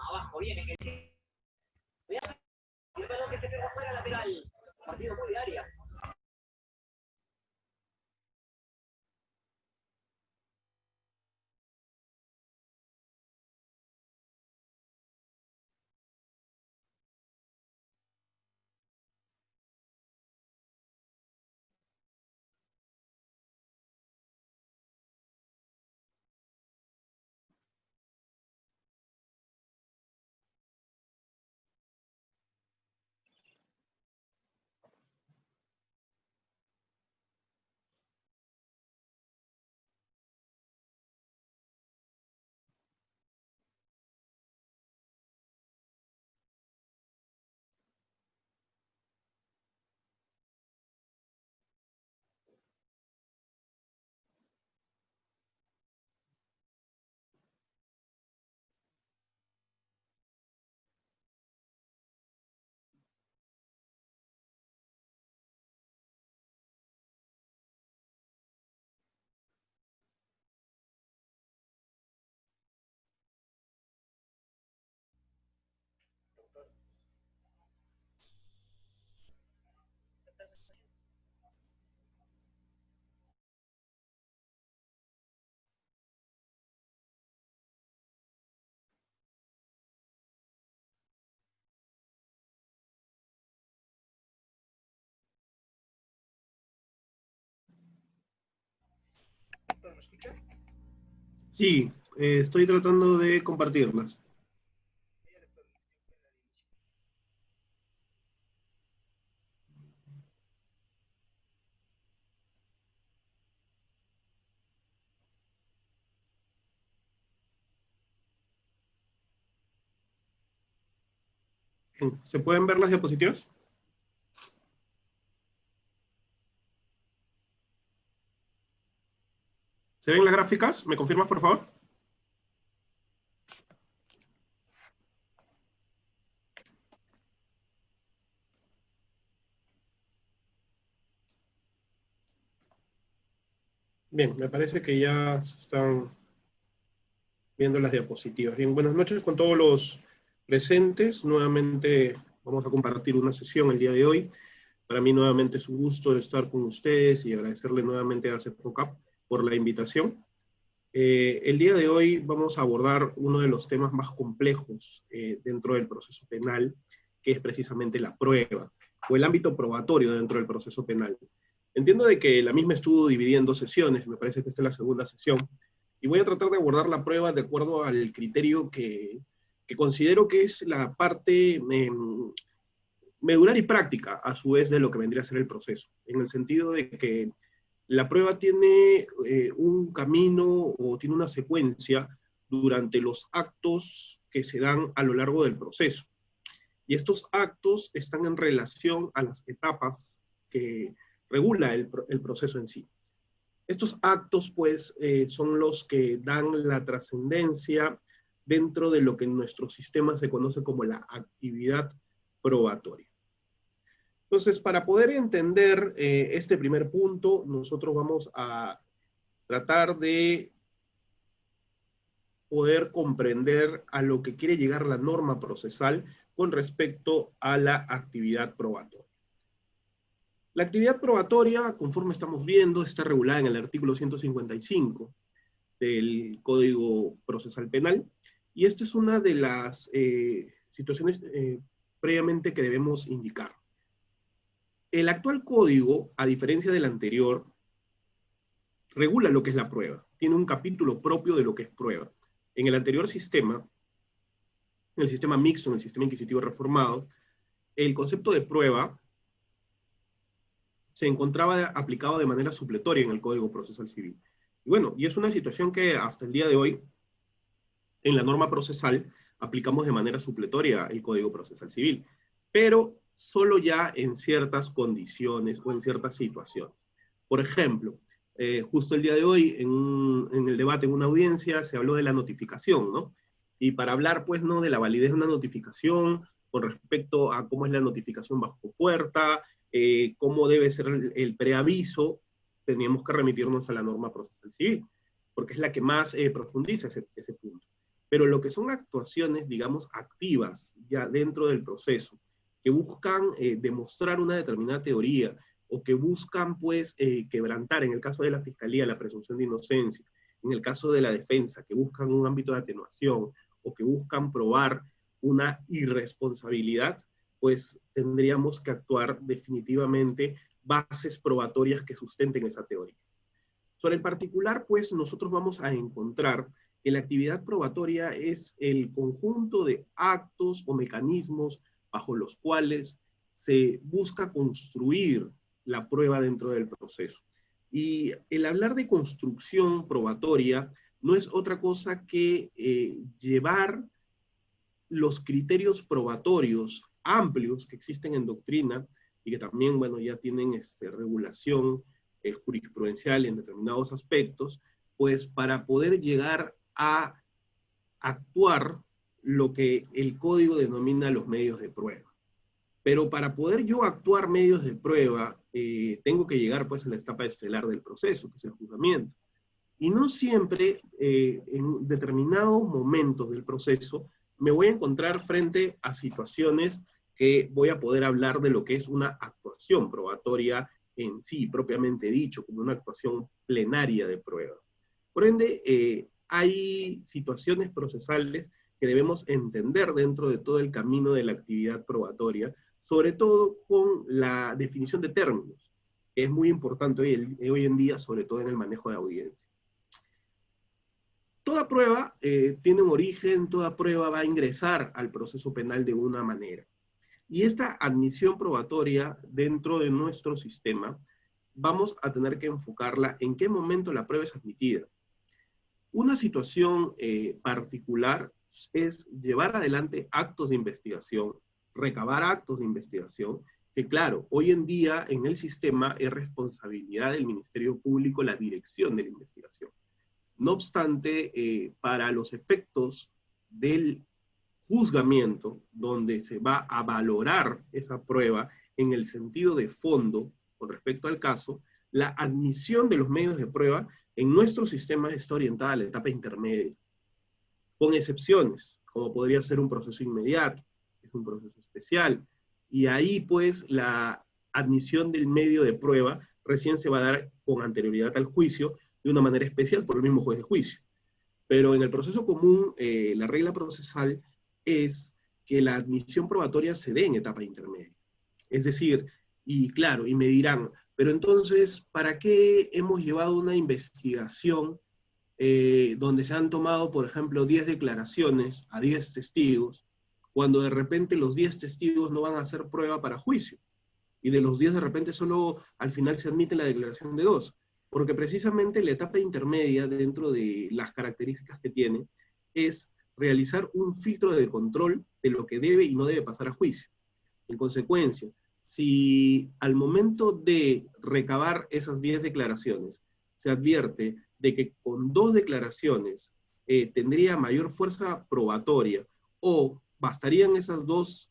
Abajo viene que el balón que se queda fuera lateral. Partido muy de área. ¿Me escucha? Sí, estoy tratando de compartirlas. ¿Se pueden ver las diapositivas? ¿Se ven las gráficas? ¿Me confirmas, por favor? Bien, me parece que ya se están viendo las diapositivas. Bien, buenas noches con todos los presentes. Nuevamente vamos a compartir una sesión el día de hoy. Para mí nuevamente es un gusto estar con ustedes y agradecerle nuevamente a CEFOCAP por la invitación. El día de hoy vamos a abordar uno de los temas más complejos dentro del proceso penal, que es precisamente la prueba, o el ámbito probatorio dentro del proceso penal. Entiendo de que la misma estuvo dividida en dos sesiones, me parece que esta es la segunda sesión, y voy a tratar de abordar la prueba de acuerdo al criterio que considero que es la parte medular y práctica, a su vez, de lo que vendría a ser el proceso, en el sentido de que la prueba tiene un camino o tiene una secuencia durante los actos que se dan a lo largo del proceso. Y estos actos están en relación a las etapas que regula el proceso en sí. Estos actos, pues, son los que dan la trascendencia dentro de lo que en nuestro sistema se conoce como la actividad probatoria. Entonces, para poder entender este primer punto, nosotros vamos a tratar de poder comprender a lo que quiere llegar la norma procesal con respecto a la actividad probatoria. La actividad probatoria, conforme estamos viendo, está regulada en el artículo 155 del Código Procesal Penal, y esta es una de las situaciones previamente que debemos indicar. El actual código, a diferencia del anterior, regula lo que es la prueba. Tiene un capítulo propio de lo que es prueba. En el anterior sistema, en el sistema mixto, en el sistema inquisitivo reformado, el concepto de prueba se encontraba aplicado de manera supletoria en el Código Procesal Civil. Y bueno, y es una situación que hasta el día de hoy, en la norma procesal, aplicamos de manera supletoria el Código Procesal Civil, pero solo ya en ciertas condiciones o en ciertas situaciones. Por ejemplo, justo el día de hoy, en el debate en una audiencia, se habló de la notificación, ¿no? Y para hablar, pues, ¿no?, de la validez de una notificación, con respecto a cómo es la notificación bajo puerta, cómo debe ser el preaviso, teníamos que remitirnos a la norma procesal civil, porque es la que más profundiza ese punto. Pero lo que son actuaciones, digamos, activas ya dentro del proceso, que buscan demostrar una determinada teoría, o que buscan, pues, quebrantar, en el caso de la Fiscalía, la presunción de inocencia, en el caso de la defensa, que buscan un ámbito de atenuación, o que buscan probar una irresponsabilidad, pues tendríamos que actuar definitivamente bases probatorias que sustenten esa teoría. Sobre el particular, pues nosotros vamos a encontrar que la actividad probatoria es el conjunto de actos o mecanismos bajo los cuales se busca construir la prueba dentro del proceso. Y el hablar de construcción probatoria no es otra cosa que llevar los criterios probatorios amplios que existen en doctrina y que también, bueno, ya tienen regulación jurisprudencial en determinados aspectos, pues para poder llegar a actuar lo que el código denomina los medios de prueba. Pero para poder yo actuar medios de prueba, tengo que llegar pues a la etapa estelar del proceso, que es el juzgamiento. Y no siempre, en determinados momentos del proceso, me voy a encontrar frente a situaciones que voy a poder hablar de lo que es una actuación probatoria en sí, propiamente dicho, como una actuación plenaria de prueba. Por ende, hay situaciones procesales que debemos entender dentro de todo el camino de la actividad probatoria, sobre todo con la definición de términos, que es muy importante hoy en día, sobre todo en el manejo de audiencia. Toda prueba tiene un origen, toda prueba va a ingresar al proceso penal de una manera. Y esta admisión probatoria dentro de nuestro sistema, vamos a tener que enfocarla en qué momento la prueba es admitida. Una situación particular es llevar adelante actos de investigación, recabar actos de investigación, que claro, hoy en día en el sistema es responsabilidad del Ministerio Público la dirección de la investigación. No obstante, para los efectos del juzgamiento, donde se va a valorar esa prueba en el sentido de fondo con respecto al caso, la admisión de los medios de prueba en nuestro sistema está orientada a la etapa intermedia, con excepciones, como podría ser un proceso inmediato, es un proceso especial, y ahí pues la admisión del medio de prueba recién se va a dar con anterioridad al juicio, de una manera especial por el mismo juez de juicio. Pero en el proceso común, la regla procesal es que la admisión probatoria se dé en etapa intermedia. Es decir, y claro, y me dirán, pero entonces, ¿para qué hemos llevado una investigación donde se han tomado, por ejemplo, 10 declaraciones a 10 testigos, cuando de repente los 10 testigos no van a hacer prueba para juicio? Y de los 10 de repente solo al final se admite la declaración de 2. Porque precisamente la etapa intermedia, dentro de las características que tiene, es realizar un filtro de control de lo que debe y no debe pasar a juicio. En consecuencia, si al momento de recabar esas 10 declaraciones se advierte de que con 2 declaraciones tendría mayor fuerza probatoria, o bastarían esas 2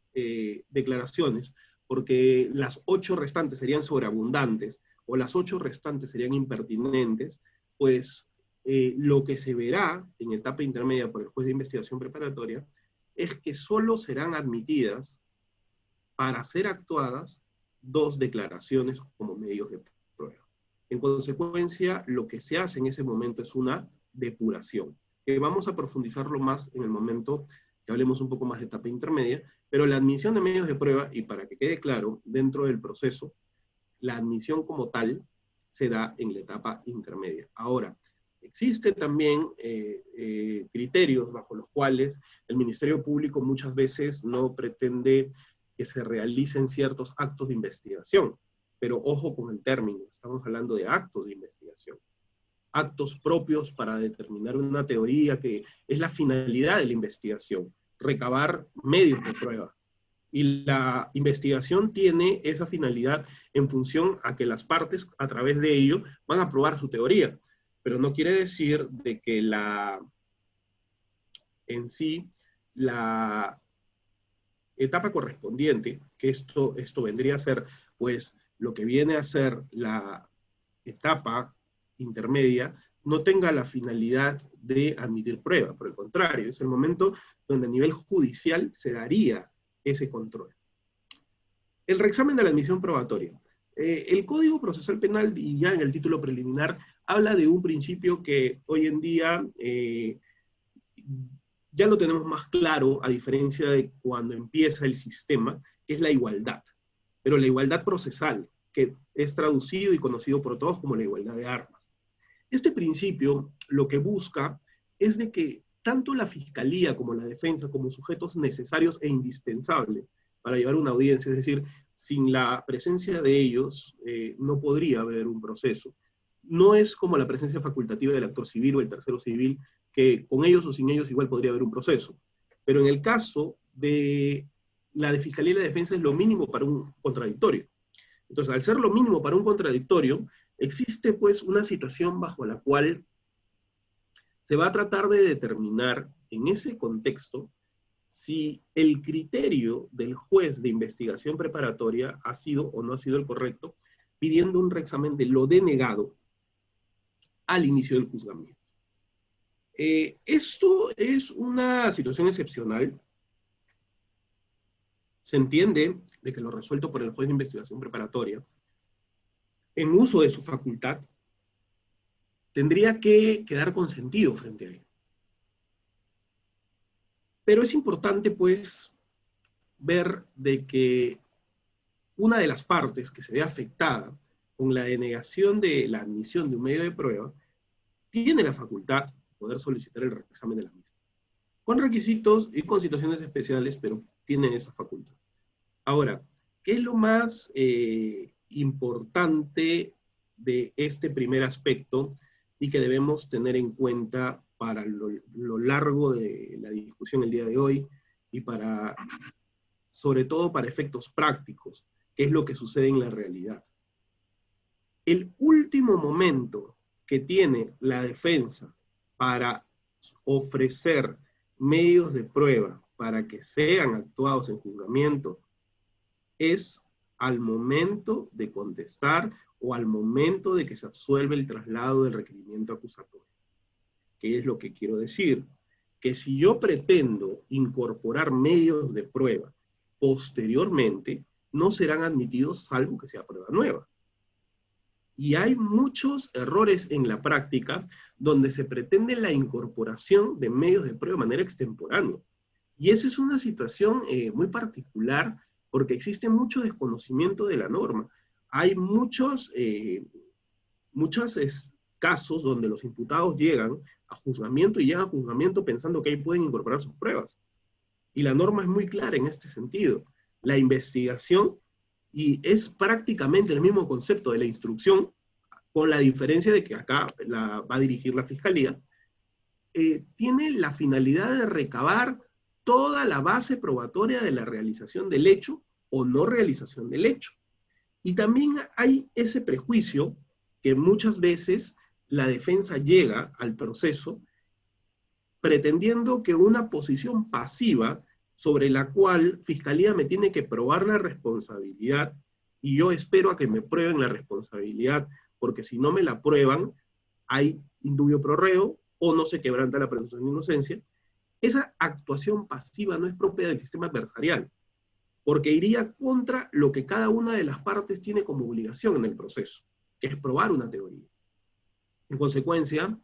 declaraciones, porque las 8 restantes serían sobreabundantes, o las 8 restantes serían impertinentes, pues lo que se verá en etapa intermedia por el juez de investigación preparatoria es que solo serán admitidas para ser actuadas 2 declaraciones como medios de prueba. En consecuencia, lo que se hace en ese momento es una depuración, que vamos a profundizarlo más en el momento que hablemos un poco más de etapa intermedia, pero la admisión de medios de prueba, y para que quede claro, dentro del proceso, la admisión como tal se da en la etapa intermedia. Ahora, existen también criterios bajo los cuales el Ministerio Público muchas veces no pretende que se realicen ciertos actos de investigación, pero ojo con el término, estamos hablando de actos de investigación, actos propios para determinar una teoría que es la finalidad de la investigación, recabar medios de prueba. Y la investigación tiene esa finalidad en función a que las partes, a través de ello, van a probar su teoría. Pero no quiere decir de que en sí, la etapa correspondiente, que esto vendría a ser, pues, lo que viene a ser la etapa intermedia, no tenga la finalidad de admitir prueba. Por el contrario, es el momento donde a nivel judicial se daría ese control. El reexamen de la admisión probatoria. El Código Procesal Penal, y ya en el título preliminar, habla de un principio que hoy en día ya lo tenemos más claro, a diferencia de cuando empieza el sistema, que es la igualdad. Pero la igualdad procesal, que es traducido y conocido por todos como la igualdad de armas. Este principio lo que busca es de que tanto la Fiscalía como la Defensa, como sujetos necesarios e indispensables para llevar una audiencia, es decir, sin la presencia de ellos no podría haber un proceso. No es como la presencia facultativa del actor civil o el tercero civil, que con ellos o sin ellos igual podría haber un proceso. Pero en el caso de la de Fiscalía y la Defensa es lo mínimo para un contradictorio. Entonces, al ser lo mínimo para un contradictorio, existe pues una situación bajo la cual se va a tratar de determinar en ese contexto si el criterio del juez de investigación preparatoria ha sido o no ha sido el correcto, pidiendo un reexamen de lo denegado al inicio del juzgamiento. Esto es una situación excepcional. Se entiende de que lo resuelto por el juez de investigación preparatoria, en uso de su facultad, tendría que quedar consentido frente a él. Pero es importante, pues, ver de que una de las partes que se ve afectada con la denegación de la admisión de un medio de prueba tiene la facultad de poder solicitar el reexamen de la misma, con requisitos y con situaciones especiales, pero tiene esa facultad. Ahora, ¿qué es lo más importante de este primer aspecto y que debemos tener en cuenta para lo largo de la discusión el día de hoy y para, sobre todo para efectos prácticos, qué es lo que sucede en la realidad? El último momento que tiene la defensa para ofrecer medios de prueba para que sean actuados en juzgamiento es al momento de contestar o al momento de que se absuelve el traslado del requerimiento acusatorio. ¿Qué es lo que quiero decir? Que si yo pretendo incorporar medios de prueba posteriormente, no serán admitidos salvo que sea prueba nueva. Y hay muchos errores en la práctica donde se pretende la incorporación de medios de prueba de manera extemporánea. Y esa es una situación muy particular porque existe mucho desconocimiento de la norma. Hay muchos casos donde los imputados llegan a juzgamiento y llegan a juzgamiento pensando que ahí pueden incorporar sus pruebas. Y la norma es muy clara en este sentido. La investigación, y es prácticamente el mismo concepto de la instrucción, con la diferencia de que acá va a dirigir la Fiscalía, tiene la finalidad de recabar toda la base probatoria de la realización del hecho o no realización del hecho. Y también hay ese prejuicio que muchas veces la defensa llega al proceso pretendiendo que una posición pasiva sobre la cual Fiscalía me tiene que probar la responsabilidad y yo espero a que me prueben la responsabilidad, porque si no me la prueban, hay indubio pro reo o no se quebranta la presunción de inocencia. Esa actuación pasiva no es propia del sistema adversarial, porque iría contra lo que cada una de las partes tiene como obligación en el proceso, que es probar una teoría. En consecuencia,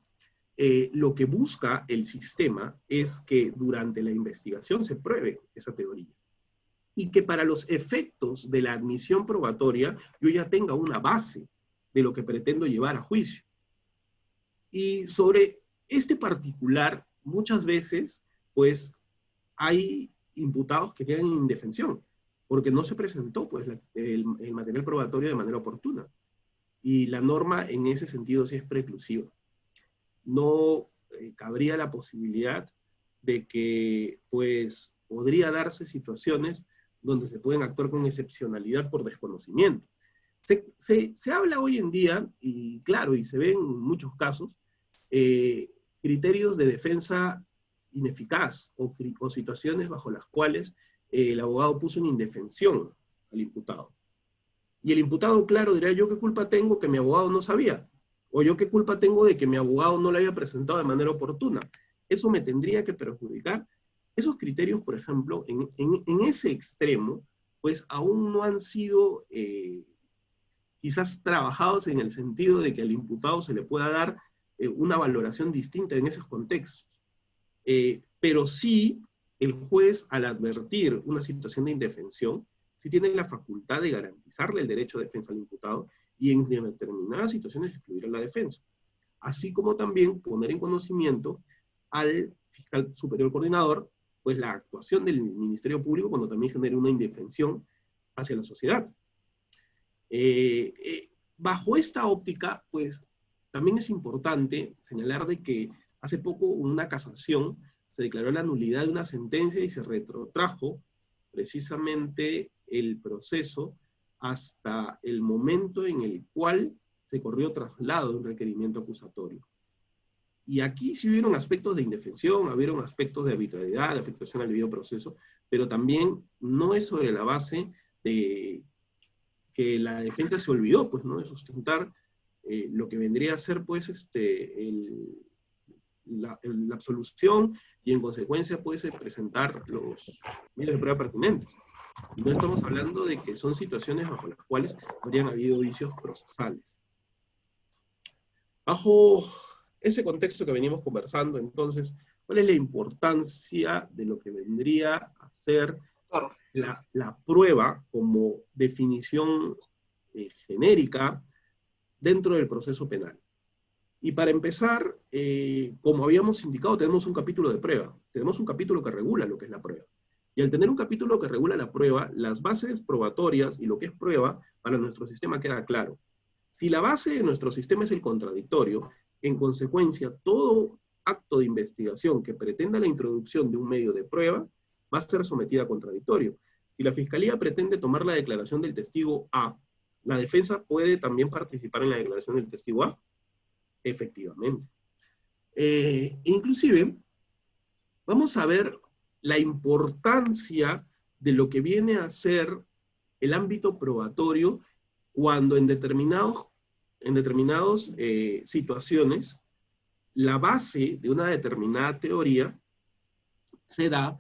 lo que busca el sistema es que durante la investigación se pruebe esa teoría. Y que para los efectos de la admisión probatoria yo ya tenga una base de lo que pretendo llevar a juicio. Y sobre este particular, muchas veces, pues, hay imputados que quedan en indefensión, porque no se presentó pues, el material probatorio de manera oportuna. Y la norma en ese sentido sí es preclusiva. No cabría la posibilidad de que pues podría darse situaciones donde se pueden actuar con excepcionalidad por desconocimiento. Se habla hoy en día, y claro, y se ve en muchos casos, criterios de defensa ineficaz o situaciones bajo las cuales el abogado puso en indefensión al imputado. Y el imputado, claro, dirá, ¿yo qué culpa tengo que mi abogado no sabía? O yo qué culpa tengo de que mi abogado no lo haya presentado de manera oportuna. Eso me tendría que perjudicar. Esos criterios, por ejemplo, en ese extremo, pues aún no han sido quizás trabajados en el sentido de que al imputado se le pueda dar una valoración distinta en esos contextos. Pero sí, el juez, al advertir una situación de indefensión, sí tiene la facultad de garantizarle el derecho de defensa al imputado y en determinadas situaciones excluir a la defensa. Así como también poner en conocimiento al fiscal superior coordinador, pues la actuación del Ministerio Público cuando también genere una indefensión hacia la sociedad. Bajo esta óptica, pues también es importante señalar de que hace poco una casación se declaró la nulidad de una sentencia y se retrotrajo precisamente el proceso hasta el momento en el cual se corrió traslado de un requerimiento acusatorio. Y aquí sí hubieron aspectos de indefensión, hubieron aspectos de arbitrariedad, de afectación al debido proceso, pero también no es sobre la base de que la defensa se olvidó, pues, ¿no?, de sustentar lo que vendría a ser, pues, la absolución y en consecuencia, pues, presentar los medios de prueba pertinentes. Y no estamos hablando de que son situaciones bajo las cuales habrían habido vicios procesales. Bajo ese contexto que venimos conversando, entonces, ¿cuál es la importancia de lo que vendría a ser la prueba como definición genérica dentro del proceso penal? Y para empezar, como habíamos indicado, tenemos un capítulo de prueba, tenemos un capítulo que regula lo que es la prueba. Y al tener un capítulo que regula la prueba, las bases probatorias y lo que es prueba para nuestro sistema queda claro. Si la base de nuestro sistema es el contradictorio, en consecuencia, todo acto de investigación que pretenda la introducción de un medio de prueba va a ser sometida a contradictorio. Si la Fiscalía pretende tomar la declaración del testigo A, ¿la defensa puede también participar en la declaración del testigo A? Efectivamente. Inclusive, vamos a ver la importancia de lo que viene a ser el ámbito probatorio cuando en determinadas situaciones la base de una determinada teoría se da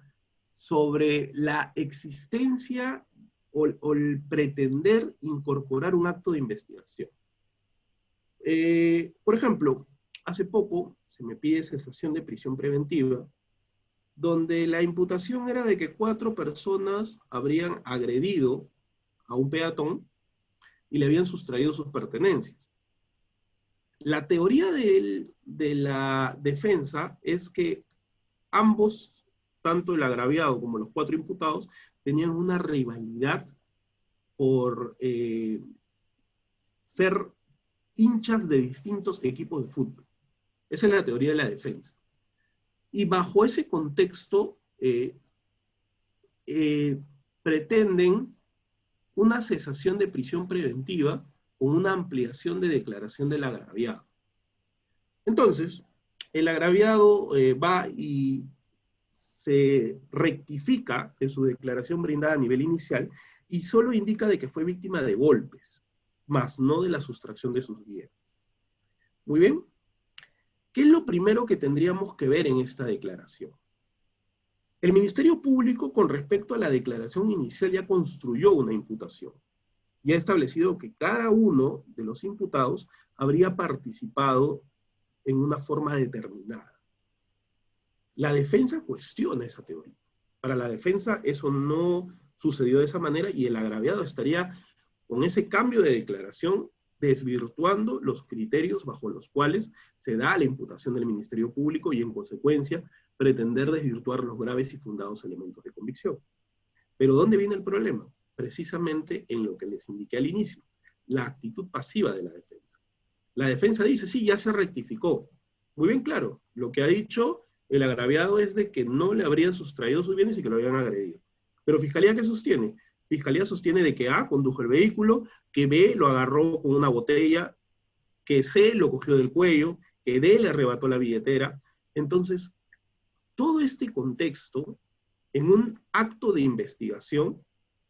sobre la existencia o el pretender incorporar un acto de investigación. Por ejemplo, hace poco se me pide cesación de prisión preventiva, donde la imputación era de que 4 personas habrían agredido a un peatón y le habían sustraído sus pertenencias. La teoría de la defensa es que ambos, tanto el agraviado como los 4 imputados, tenían una rivalidad por ser hinchas de distintos equipos de fútbol. Esa es la teoría de la defensa. Y bajo ese contexto pretenden una cesación de prisión preventiva con una ampliación de declaración del agraviado. Entonces, el agraviado va y se rectifica en su declaración brindada a nivel inicial y solo indica de que fue víctima de golpes, más no de la sustracción de sus bienes. Muy bien. ¿Qué es lo primero que tendríamos que ver en esta declaración? El Ministerio Público, con respecto a la declaración inicial, ya construyó una imputación. Ya ha establecido que cada uno de los imputados habría participado en una forma determinada. La defensa cuestiona esa teoría. Para la defensa eso no sucedió de esa manera y el agraviado estaría con ese cambio de declaración desvirtuando los criterios bajo los cuales se da la imputación del Ministerio Público y en consecuencia pretender desvirtuar los graves y fundados elementos de convicción. Pero ¿dónde viene el problema? Precisamente en lo que les indiqué al inicio, la actitud pasiva de la defensa. La defensa dice, sí, ya se rectificó. Muy bien claro, lo que ha dicho el agraviado es de que no le habrían sustraído sus bienes y que lo habían agredido. Pero ¿Fiscalía qué sostiene? Fiscalía sostiene de que A condujo el vehículo, que B lo agarró con una botella, que C lo cogió del cuello, que D le arrebató la billetera. Entonces, todo este contexto en un acto de investigación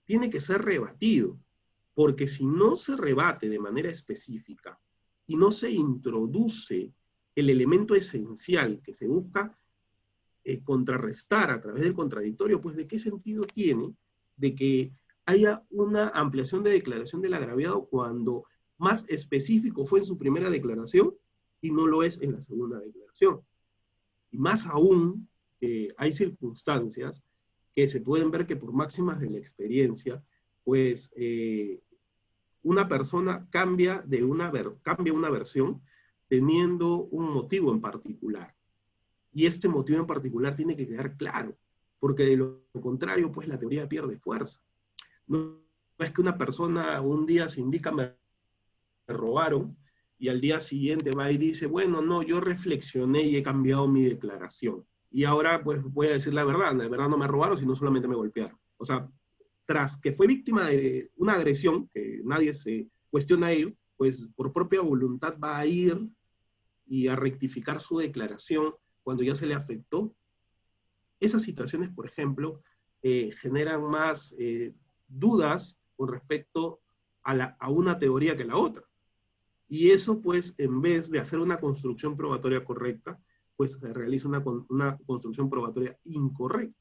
tiene que ser rebatido, porque si no se rebate de manera específica y no se introduce el elemento esencial que se busca contrarrestar a través del contradictorio, pues ¿de qué sentido tiene de que haya una ampliación de declaración del agraviado cuando más específico fue en su primera declaración y no lo es en la segunda declaración? Y más aún, hay circunstancias que se pueden ver que por máximas de la experiencia, pues una persona cambia una versión teniendo un motivo en particular. Y este motivo en particular tiene que quedar claro, porque de lo contrario, pues la teoría pierde fuerza. No es que una persona un día se indica, me robaron, y al día siguiente va y dice, bueno, no, yo reflexioné y he cambiado mi declaración. Y ahora pues voy a decir la verdad no me robaron, sino solamente me golpearon. O sea, tras que fue víctima de una agresión, que nadie se cuestiona ello, pues por propia voluntad va a ir y a rectificar su declaración cuando ya se le afectó. Esas situaciones, por ejemplo, generan más dudas con respecto a una teoría que la otra. Y eso, pues, en vez de hacer una construcción probatoria correcta, pues se realiza una construcción probatoria incorrecta.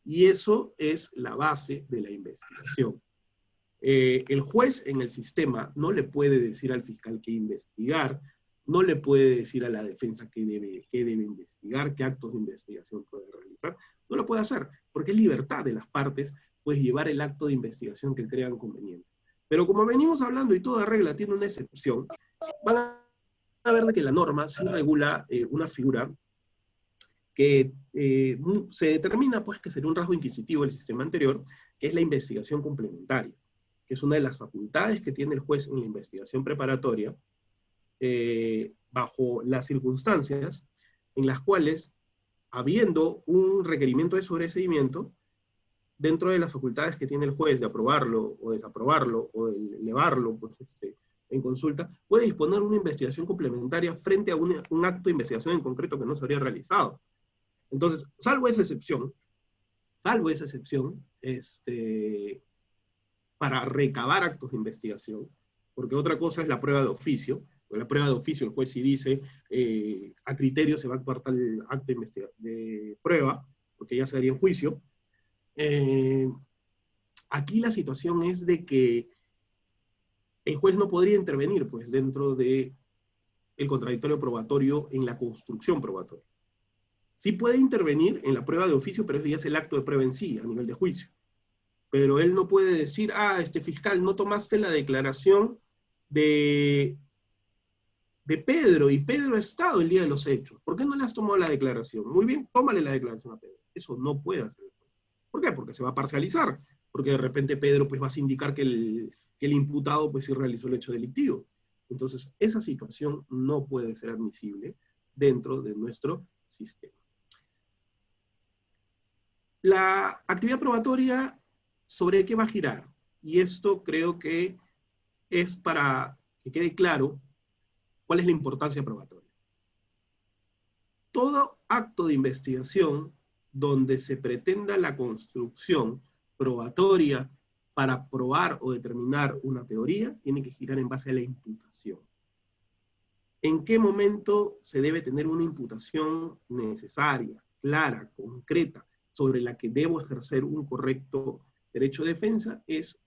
Y eso es la base de la investigación. El juez en el sistema no le puede decir al fiscal qué investigar, no le puede decir a la defensa qué debe investigar, qué actos de investigación puede realizar. No lo puede hacer, porque es libertad de las partes, pues llevar el acto de investigación que crean conveniente. Pero como venimos hablando y toda regla tiene una excepción, van a ver de que la norma sí regula una figura que se determina pues que sería un rasgo inquisitivo del sistema anterior, que es la investigación complementaria, que es una de las facultades que tiene el juez en la investigación preparatoria, bajo las circunstancias en las cuales, habiendo un requerimiento de sobreseimiento, dentro de las facultades que tiene el juez de aprobarlo o desaprobarlo o de elevarlo pues, en consulta, puede disponer una investigación complementaria frente a un acto de investigación en concreto que no se habría realizado. Entonces, salvo esa excepción, para recabar actos de investigación, porque otra cosa es la prueba de oficio, la prueba de oficio el juez sí dice, a criterio se va a actuar tal acto de prueba, porque ya se haría en juicio. Aquí la situación es de que el juez no podría intervenir pues, dentro del contradictorio probatorio en la construcción probatoria. Sí puede intervenir en la prueba de oficio, pero eso ya es el acto de prueba en sí, a nivel de juicio. Pero él no puede decir, fiscal, no tomaste la declaración de Pedro, y Pedro ha estado el día de los hechos. ¿Por qué no le has tomado la declaración? Muy bien, tómale la declaración a Pedro. Eso no puede hacer. ¿Por qué? Porque se va a parcializar. Porque de repente Pedro pues, va a indicar que el imputado pues, sí realizó el hecho delictivo. Entonces, esa situación no puede ser admisible dentro de nuestro sistema. La actividad probatoria, ¿sobre qué va a girar? Y esto creo que es para que quede claro cuál es la importancia probatoria. Todo acto de investigación donde se pretenda la construcción probatoria para probar o determinar una teoría, tiene que girar en base a la imputación. ¿En qué momento se debe tener una imputación necesaria, clara, concreta, sobre la que debo ejercer un correcto derecho de defensa? Es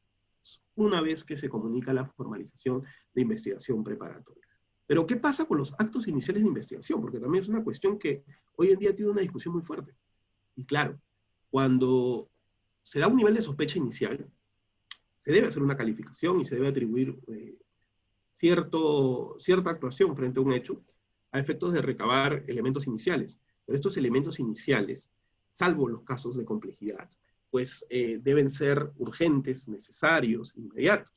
una vez que se comunica la formalización de investigación preparatoria. Pero ¿qué pasa con los actos iniciales de investigación? Porque también es una cuestión que hoy en día tiene una discusión muy fuerte. Y claro, cuando se da un nivel de sospecha inicial, se debe hacer una calificación y se debe atribuir cierta actuación frente a un hecho a efectos de recabar elementos iniciales. Pero estos elementos iniciales, salvo los casos de complejidad, pues deben ser urgentes, necesarios, inmediatos.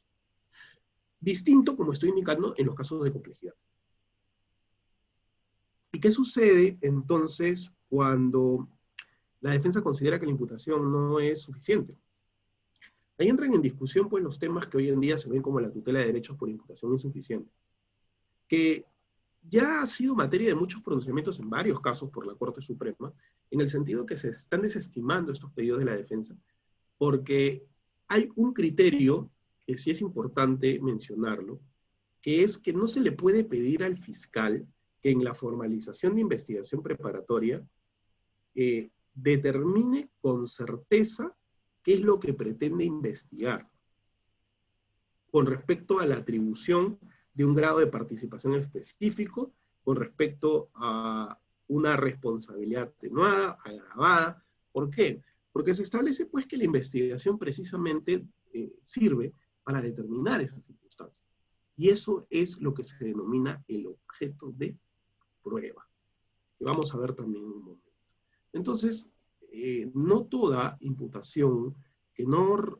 Distinto, como estoy indicando, en los casos de complejidad. ¿Y qué sucede entonces cuando la defensa considera que la imputación no es suficiente? Ahí entran en discusión pues, los temas que hoy en día se ven como la tutela de derechos por imputación insuficiente, que ya ha sido materia de muchos pronunciamientos en varios casos por la Corte Suprema, en el sentido que se están desestimando estos pedidos de la defensa, porque hay un criterio que sí es importante mencionarlo, que es que no se le puede pedir al fiscal que en la formalización de investigación preparatoria determine con certeza qué es lo que pretende investigar con respecto a la atribución de un grado de participación específico, con respecto a una responsabilidad atenuada, agravada. ¿Por qué? Porque se establece pues que la investigación precisamente sirve para determinar esas circunstancias. Y eso es lo que se denomina el objeto de prueba, que vamos a ver también en un momento. Entonces, no toda imputación que no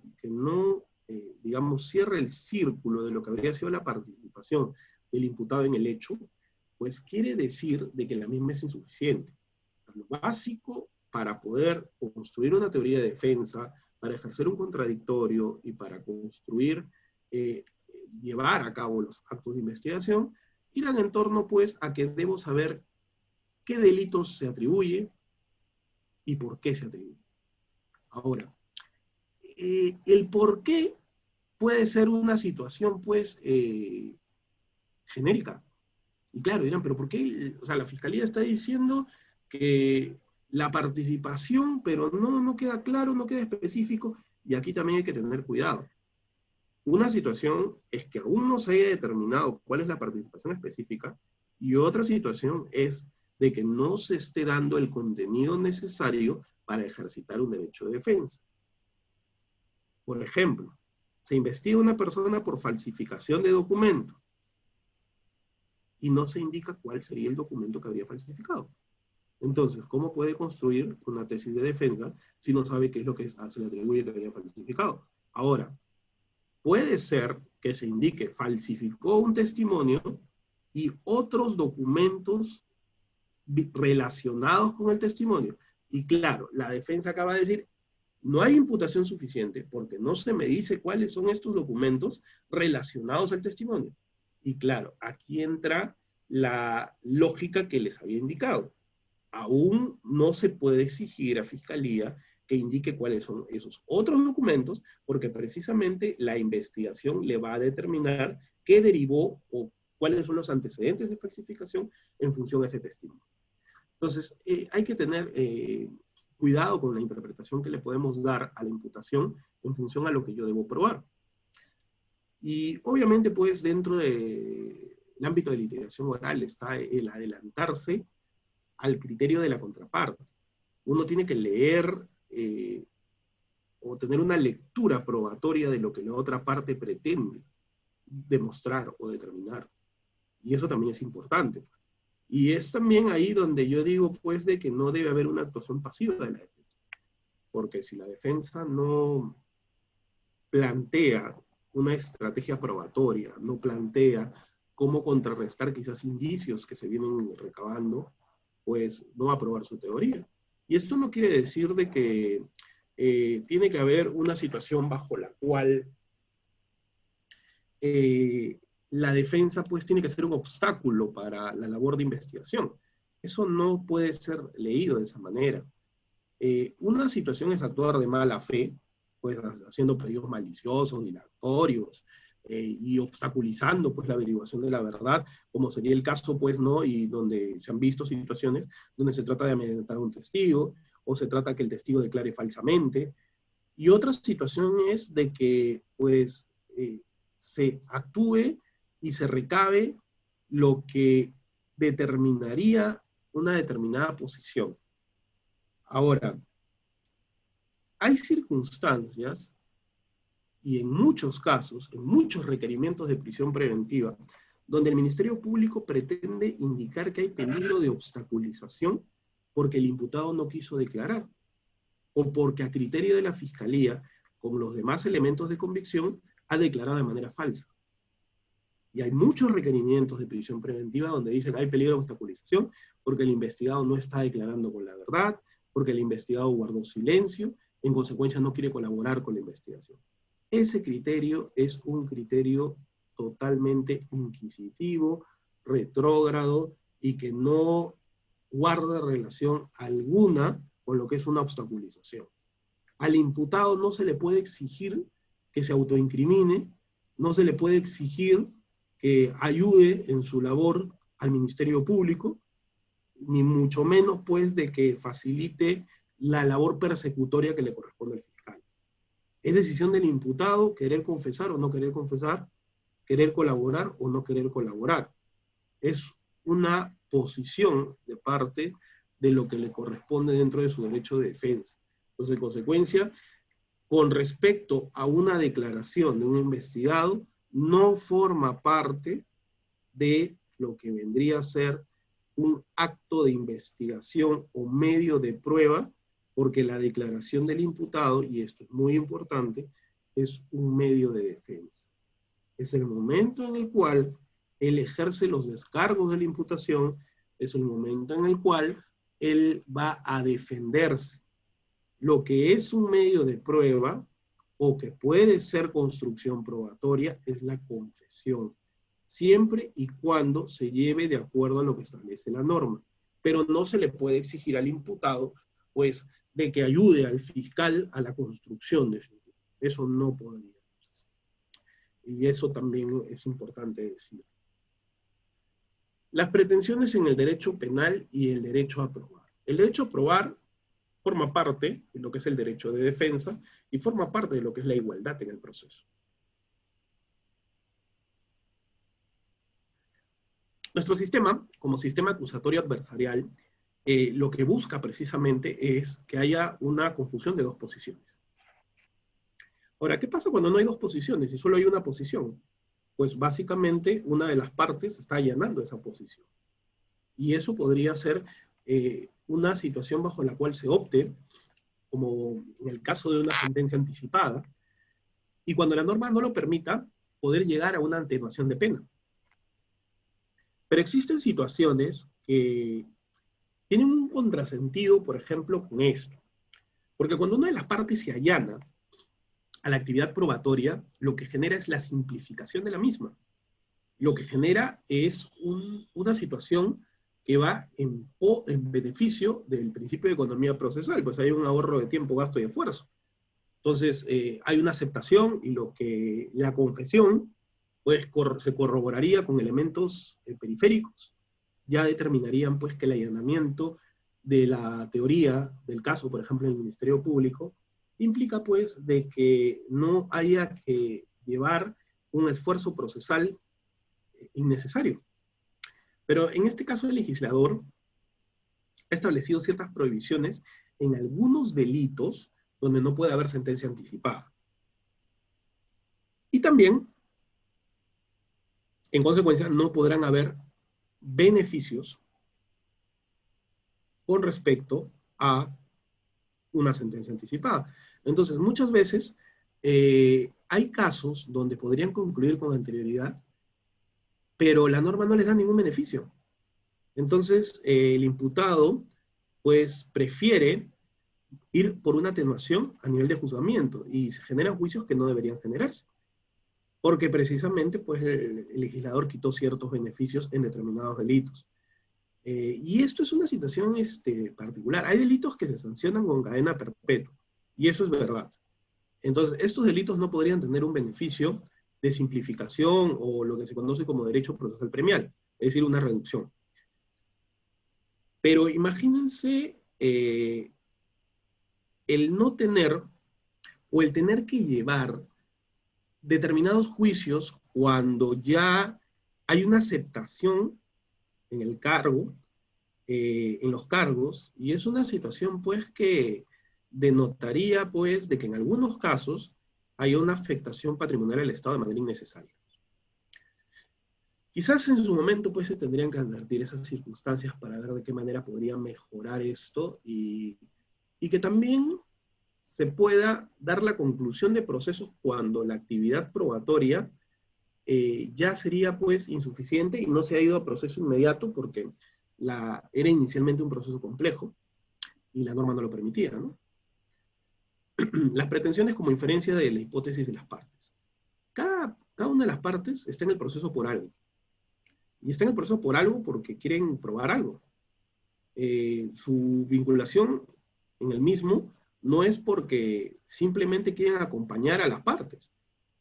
digamos, cierre el círculo de lo que habría sido la participación del imputado en el hecho, pues quiere decir de que la misma es insuficiente. Lo básico para poder construir una teoría de defensa, para ejercer un contradictorio y para construir, llevar a cabo los actos de investigación, giran en torno pues a que debo saber qué delitos se atribuye y por qué se atribuye. Ahora, el por qué puede ser una situación pues genérica. Y claro, dirán, pero ¿por qué? O sea, la Fiscalía está diciendo que la participación, pero no queda claro, no queda específico, y aquí también hay que tener cuidado. Una situación es que aún no se haya determinado cuál es la participación específica, y otra situación es de que no se esté dando el contenido necesario para ejercitar un derecho de defensa. Por ejemplo, se investiga a una persona por falsificación de documento y no se indica cuál sería el documento que habría falsificado. Entonces, ¿cómo puede construir una tesis de defensa si no sabe qué es lo que se le atribuye que había falsificado? Ahora, puede ser que se indique falsificó un testimonio y otros documentos relacionados con el testimonio. Y claro, la defensa acaba de decir, no hay imputación suficiente porque no se me dice cuáles son estos documentos relacionados al testimonio. Y claro, aquí entra la lógica que les había indicado. Aún no se puede exigir a Fiscalía que indique cuáles son esos otros documentos, porque precisamente la investigación le va a determinar qué derivó o cuáles son los antecedentes de falsificación en función a ese testimonio. Entonces, hay que tener cuidado con la interpretación que le podemos dar a la imputación en función a lo que yo debo probar. Y obviamente, pues, dentro del ámbito de litigación oral está el adelantarse al criterio de la contraparte. Uno tiene que leer o tener una lectura probatoria de lo que la otra parte pretende demostrar o determinar. Y eso también es importante. Y es también ahí donde yo digo, pues, de que no debe haber una actuación pasiva de la defensa. Porque si la defensa no plantea una estrategia probatoria, no plantea cómo contrarrestar quizás indicios que se vienen recabando, pues no va a probar su teoría. Y esto no quiere decir de que tiene que haber una situación bajo la cual la defensa pues tiene que ser un obstáculo para la labor de investigación. Eso no puede ser leído de esa manera. Una situación es actuar de mala fe, pues haciendo pedidos maliciosos, dilatorios, y obstaculizando pues la averiguación de la verdad, como sería el caso pues, ¿no? Y donde se han visto situaciones donde se trata de amedrentar a un testigo, o se trata que el testigo declare falsamente, y otra situación es de que pues se actúe y se recabe lo que determinaría una determinada posición. Ahora, hay circunstancias y en muchos casos, en muchos requerimientos de prisión preventiva, donde el Ministerio Público pretende indicar que hay peligro de obstaculización porque el imputado no quiso declarar, o porque a criterio de la Fiscalía, con los demás elementos de convicción, ha declarado de manera falsa. Y hay muchos requerimientos de prisión preventiva donde dicen hay peligro de obstaculización porque el investigado no está declarando con la verdad, porque el investigado guardó silencio, en consecuencia no quiere colaborar con la investigación. Ese criterio es un criterio totalmente inquisitivo, retrógrado y que no guarda relación alguna con lo que es una obstaculización. Al imputado no se le puede exigir que se autoincrimine, no se le puede exigir que ayude en su labor al Ministerio Público, ni mucho menos pues de que facilite la labor persecutoria que le corresponde al fiscal. Es decisión del imputado querer confesar o no querer confesar, querer colaborar o no querer colaborar. Es una posición de parte de lo que le corresponde dentro de su derecho de defensa. Entonces, en consecuencia, con respecto a una declaración de un investigado, no forma parte de lo que vendría a ser un acto de investigación o medio de prueba, porque la declaración del imputado, y esto es muy importante, es un medio de defensa. Es el momento en el cual él ejerce los descargos de la imputación, es el momento en el cual él va a defenderse. Lo que es un medio de prueba, o que puede ser construcción probatoria, es la confesión, siempre y cuando se lleve de acuerdo a lo que establece la norma. Pero no se le puede exigir al imputado, pues, de que ayude al fiscal a la construcción de su imputación. Eso no podría hacerse. Y eso también es importante decir. Las pretensiones en el derecho penal y el derecho a probar. El derecho a probar forma parte de lo que es el derecho de defensa y forma parte de lo que es la igualdad en el proceso. Nuestro sistema, como sistema acusatorio adversarial, lo que busca precisamente es que haya una confusión de dos posiciones. Ahora, ¿qué pasa cuando no hay dos posiciones y solo hay una posición? Pues básicamente una de las partes está allanando esa posición. Y eso podría ser una situación bajo la cual se opte, como en el caso de una sentencia anticipada, y cuando la norma no lo permita, poder llegar a una atenuación de pena. Pero existen situaciones que tienen un contrasentido, por ejemplo, con esto. Porque cuando una de las partes se allana a la actividad probatoria, lo que genera es la simplificación de la misma. Lo que genera es una situación que va en beneficio del principio de economía procesal, pues hay un ahorro de tiempo, gasto y esfuerzo. Entonces, hay una aceptación y lo que la confesión pues se corroboraría con elementos periféricos, ya determinarían pues que el allanamiento de la teoría del caso, por ejemplo, en el Ministerio Público, implica pues de que no haya que llevar un esfuerzo procesal innecesario. Pero en este caso el legislador ha establecido ciertas prohibiciones en algunos delitos donde no puede haber sentencia anticipada. Y también, en consecuencia, no podrán haber beneficios con respecto a una sentencia anticipada. Entonces, muchas veces hay casos donde podrían concluir con anterioridad, pero la norma no les da ningún beneficio. Entonces, el imputado, pues, prefiere ir por una atenuación a nivel de juzgamiento y se generan juicios que no deberían generarse. Porque precisamente, pues, el legislador quitó ciertos beneficios en determinados delitos. Y esto es una situación particular. Hay delitos que se sancionan con cadena perpetua, y eso es verdad. Entonces, estos delitos no podrían tener un beneficio de simplificación o lo que se conoce como derecho procesal premial, es decir, una reducción. Pero imagínense el no tener o el tener que llevar determinados juicios cuando ya hay una aceptación en el cargo, en los cargos, y es una situación pues que denotaría pues de que en algunos casos hay una afectación patrimonial al Estado de manera innecesaria. Quizás en su momento pues se tendrían que advertir esas circunstancias para ver de qué manera podría mejorar esto y que también se pueda dar la conclusión de procesos cuando la actividad probatoria ya sería pues insuficiente y no se ha ido a proceso inmediato porque era inicialmente un proceso complejo y la norma no lo permitía, ¿no? Las pretensiones como inferencia de la hipótesis de las partes. Cada una de las partes está en el proceso por algo. y está en el proceso por algo porque quieren probar algo. Su vinculación en el mismo no es porque simplemente quieren acompañar a las partes,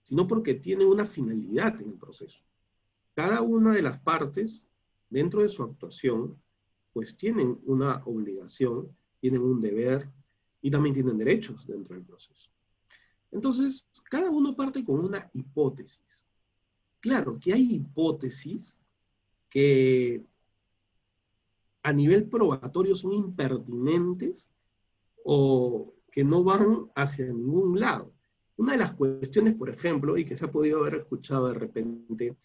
sino porque tienen una finalidad en el proceso. Cada una de las partes, dentro de su actuación, pues tienen una obligación, tienen un deber y también tienen derechos dentro del proceso. Entonces, cada uno parte con una hipótesis. Claro que hay hipótesis que a nivel probatorio son impertinentes o que no van hacia ningún lado. Una de las cuestiones, por ejemplo, y que se ha podido haber escuchado de repente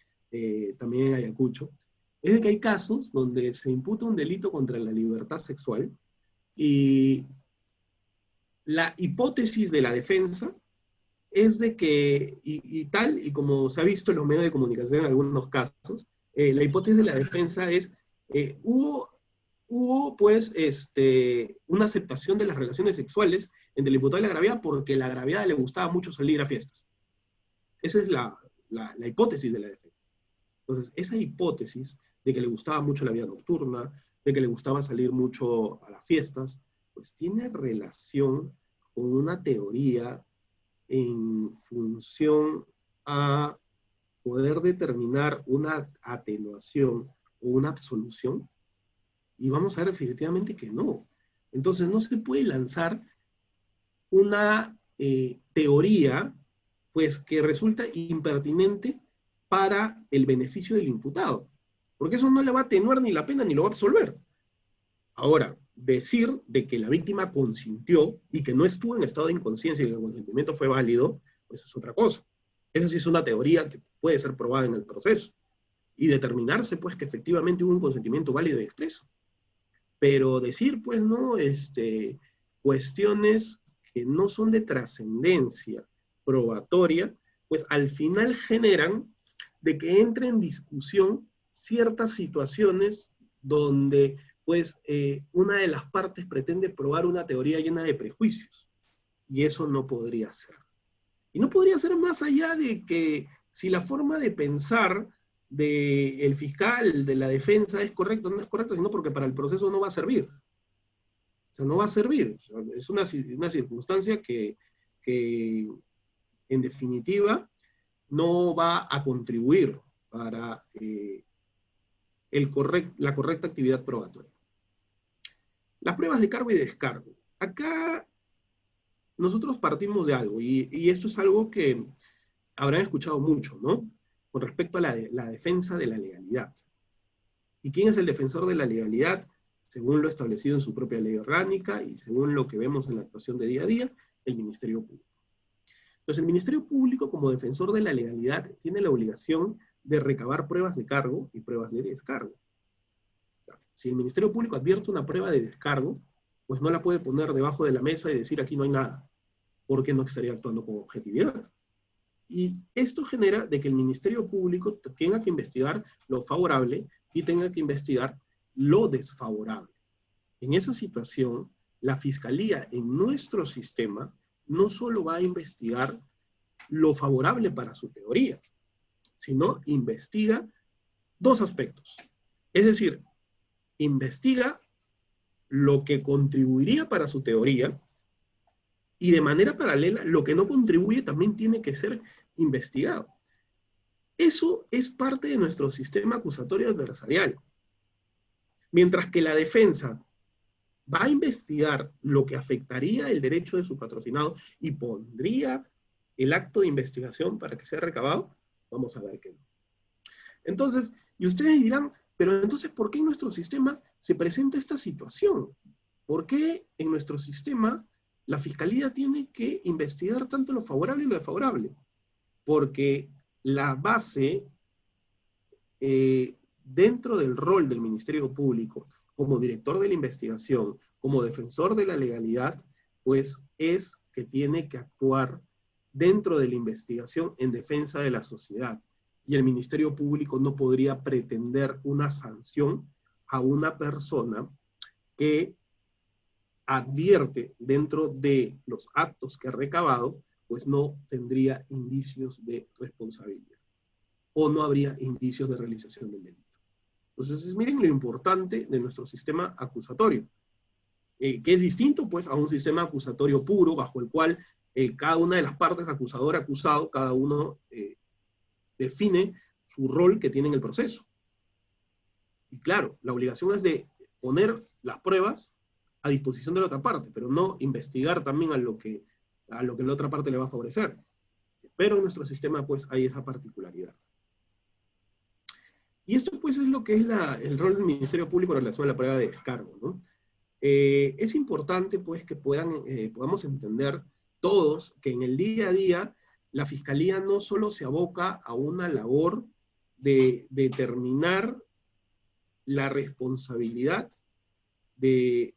también en Ayacucho, es de que hay casos donde se imputa un delito contra la libertad sexual y la hipótesis de la defensa es de que, y tal, y como se ha visto en los medios de comunicación en algunos casos, la hipótesis de la defensa es, hubo pues una aceptación de las relaciones sexuales entre el imputado y la agraviada porque la agraviada le gustaba mucho salir a fiestas. Esa es la hipótesis de la defensa. Entonces, esa hipótesis de que le gustaba mucho la vida nocturna, de que le gustaba salir mucho a las fiestas, pues tiene relación con una teoría en función a poder determinar una atenuación o una absolución, y vamos a ver efectivamente que no. Entonces no se puede lanzar una teoría pues que resulta impertinente para el beneficio del imputado, porque eso no le va a atenuar ni la pena ni lo va a absolver. Ahora, decir de que la víctima consintió y que no estuvo en estado de inconsciencia y que el consentimiento fue válido, pues es otra cosa. Eso sí es una teoría que puede ser probada en el proceso y determinarse pues que efectivamente hubo un consentimiento válido y expreso. Pero decir pues no, cuestiones que no son de trascendencia probatoria, pues al final generan de que entre en discusión ciertas situaciones donde pues una de las partes pretende probar una teoría llena de prejuicios, y eso no podría ser. Y no podría ser más allá de que si la forma de pensar del fiscal, de la defensa, es correcta o no es correcta, sino porque para el proceso no va a servir. O sea, no va a servir. O sea, es una circunstancia que en definitiva no va a contribuir para la correcta actividad probatoria. Las pruebas de cargo y de descargo. Acá nosotros partimos de algo, y esto es algo que habrán escuchado mucho, ¿no? Con respecto a la defensa de la legalidad. ¿Y quién es el defensor de la legalidad? Según lo establecido en su propia ley orgánica y según lo que vemos en la actuación de día a día, el Ministerio Público. Entonces, el Ministerio Público, como defensor de la legalidad, tiene la obligación de recabar pruebas de cargo y pruebas de descargo. Si el Ministerio Público advierte una prueba de descargo, pues no la puede poner debajo de la mesa y decir aquí no hay nada, porque no estaría actuando con objetividad. Y esto genera de que el Ministerio Público tenga que investigar lo favorable y tenga que investigar lo desfavorable. En esa situación, la Fiscalía en nuestro sistema no solo va a investigar lo favorable para su teoría, sino investiga dos aspectos. Es decir, investiga lo que contribuiría para su teoría y de manera paralela lo que no contribuye también tiene que ser investigado. Eso es parte de nuestro sistema acusatorio adversarial. Mientras que la defensa va a investigar lo que afectaría el derecho de su patrocinado y pondría el acto de investigación para que sea recabado, vamos a ver que no. Entonces, y ustedes dirán, pero entonces, ¿por qué en nuestro sistema se presenta esta situación? ¿Por qué en nuestro sistema la Fiscalía tiene que investigar tanto lo favorable y lo desfavorable? Porque la base, dentro del rol del Ministerio Público, como director de la investigación, como defensor de la legalidad, pues es que tiene que actuar dentro de la investigación en defensa de la sociedad. Y el Ministerio Público no podría pretender una sanción a una persona que advierte dentro de los actos que ha recabado, pues no tendría indicios de responsabilidad o no habría indicios de realización del delito. Entonces, miren lo importante de nuestro sistema acusatorio, que es distinto pues a un sistema acusatorio puro, bajo el cual cada una de las partes, acusador, acusado, cada uno define su rol que tiene en el proceso. Y claro, la obligación es de poner las pruebas a disposición de la otra parte, pero no investigar también a lo que la otra parte le va a favorecer. Pero en nuestro sistema pues hay esa particularidad. Y esto pues es lo que es el rol del Ministerio Público en relación a la prueba de descargo, ¿no? Es importante pues que podamos entender todos que en el día a día la Fiscalía no solo se aboca a una labor de determinar la responsabilidad de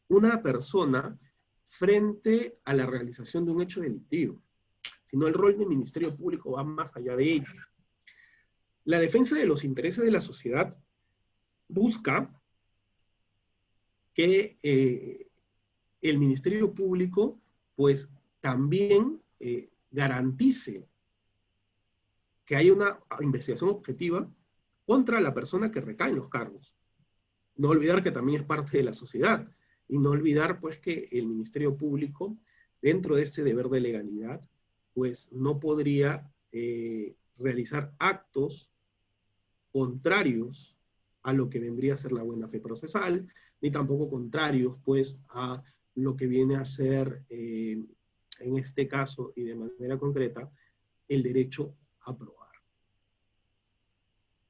una persona frente a la realización de un hecho delictivo, sino el rol del Ministerio Público va más allá de ello. La defensa de los intereses de la sociedad busca que el Ministerio Público pues también garantice que haya una investigación objetiva contra la persona que recae en los cargos. No olvidar que también es parte de la sociedad, y no olvidar pues que el Ministerio Público, dentro de este deber de legalidad, pues no podría realizar actos contrarios a lo que vendría a ser la buena fe procesal, ni tampoco contrarios pues a lo que viene a ser, en este caso y de manera concreta, el derecho a probar.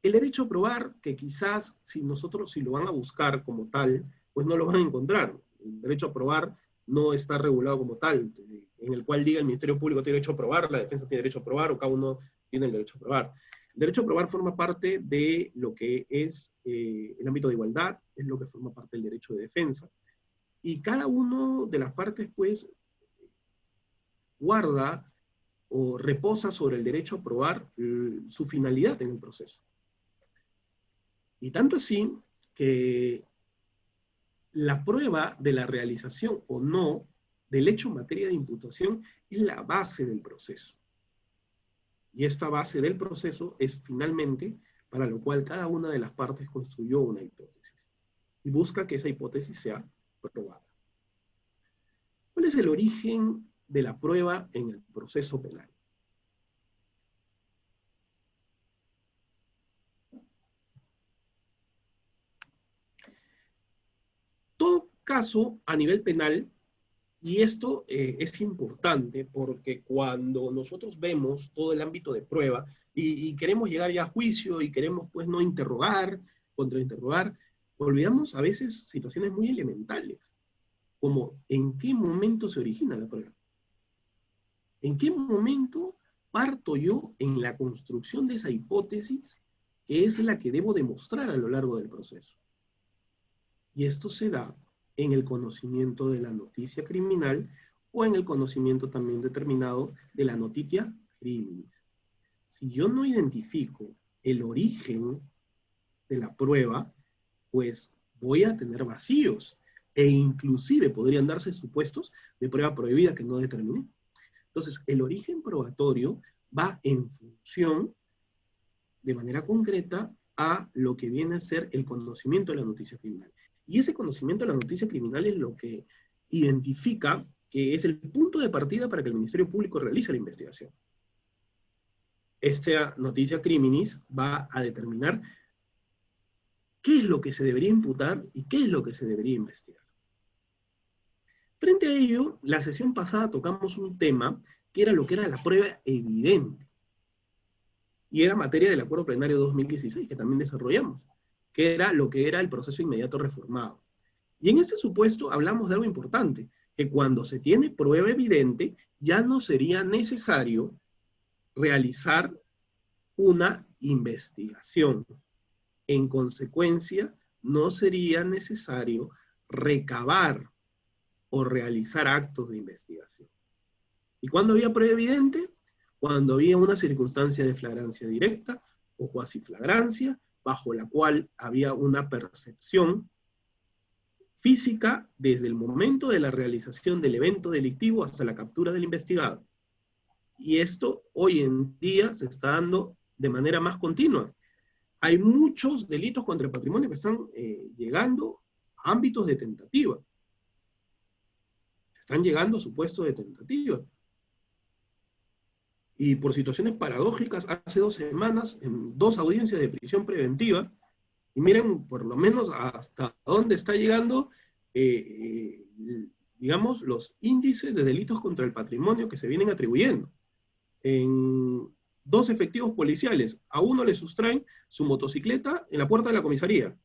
El derecho a probar, que quizás si lo van a buscar como tal, pues no lo van a encontrar. El derecho a probar no está regulado como tal, en el cual diga el Ministerio Público tiene derecho a probar, la defensa tiene derecho a probar, o cada uno tiene el derecho a probar. El derecho a probar forma parte de lo que es el ámbito de igualdad, es lo que forma parte del derecho de defensa. Y cada una de las partes, pues, guarda o reposa sobre el derecho a probar su finalidad en el proceso. Y tanto así que la prueba de la realización o no del hecho en materia de imputación es la base del proceso. Y esta base del proceso es finalmente para lo cual cada una de las partes construyó una hipótesis y busca que esa hipótesis sea probada. ¿Cuál es el origen de la prueba en el proceso penal? Todo caso a nivel penal, y esto es importante porque cuando nosotros vemos todo el ámbito de prueba y queremos llegar ya a juicio y queremos pues no interrogar, contrainterrogar, olvidamos a veces situaciones muy elementales, como en qué momento se origina la prueba. ¿En qué momento parto yo en la construcción de esa hipótesis que es la que debo demostrar a lo largo del proceso? Y esto se da en el conocimiento de la noticia criminal o en el conocimiento también determinado de la notitia criminis. Si yo no identifico el origen de la prueba, pues voy a tener vacíos e inclusive podrían darse supuestos de prueba prohibida que no determiné. Entonces, el origen probatorio va en función, de manera concreta, a lo que viene a ser el conocimiento de la noticia criminal. Y ese conocimiento de la noticia criminal es lo que identifica que es el punto de partida para que el Ministerio Público realice la investigación. Esta noticia criminis va a determinar qué es lo que se debería imputar y qué es lo que se debería investigar. Frente a ello, la sesión pasada tocamos un tema que era lo que era la prueba evidente. Y era materia del Acuerdo Plenario 2016, que también desarrollamos, que era lo que era el proceso inmediato reformado. Y en ese supuesto hablamos de algo importante, que cuando se tiene prueba evidente, ya no sería necesario realizar una investigación. En consecuencia, no sería necesario recabar o realizar actos de investigación. ¿Y cuándo había prueba evidente? Cuando había una circunstancia de flagrancia directa o cuasi flagrancia, bajo la cual había una percepción física desde el momento de la realización del evento delictivo hasta la captura del investigado. Y esto hoy en día se está dando de manera más continua. hay muchos delitos contra el patrimonio que están llegando a ámbitos de tentativa. Están llegando a supuestos de tentativa. Y por situaciones paradójicas, hace 2 semanas, en 2 audiencias de prisión preventiva, y miren por lo menos hasta dónde está llegando, digamos, los índices de delitos contra el patrimonio que se vienen atribuyendo. En 2 efectivos policiales, a uno le sustraen su motocicleta en la puerta de la comisaría.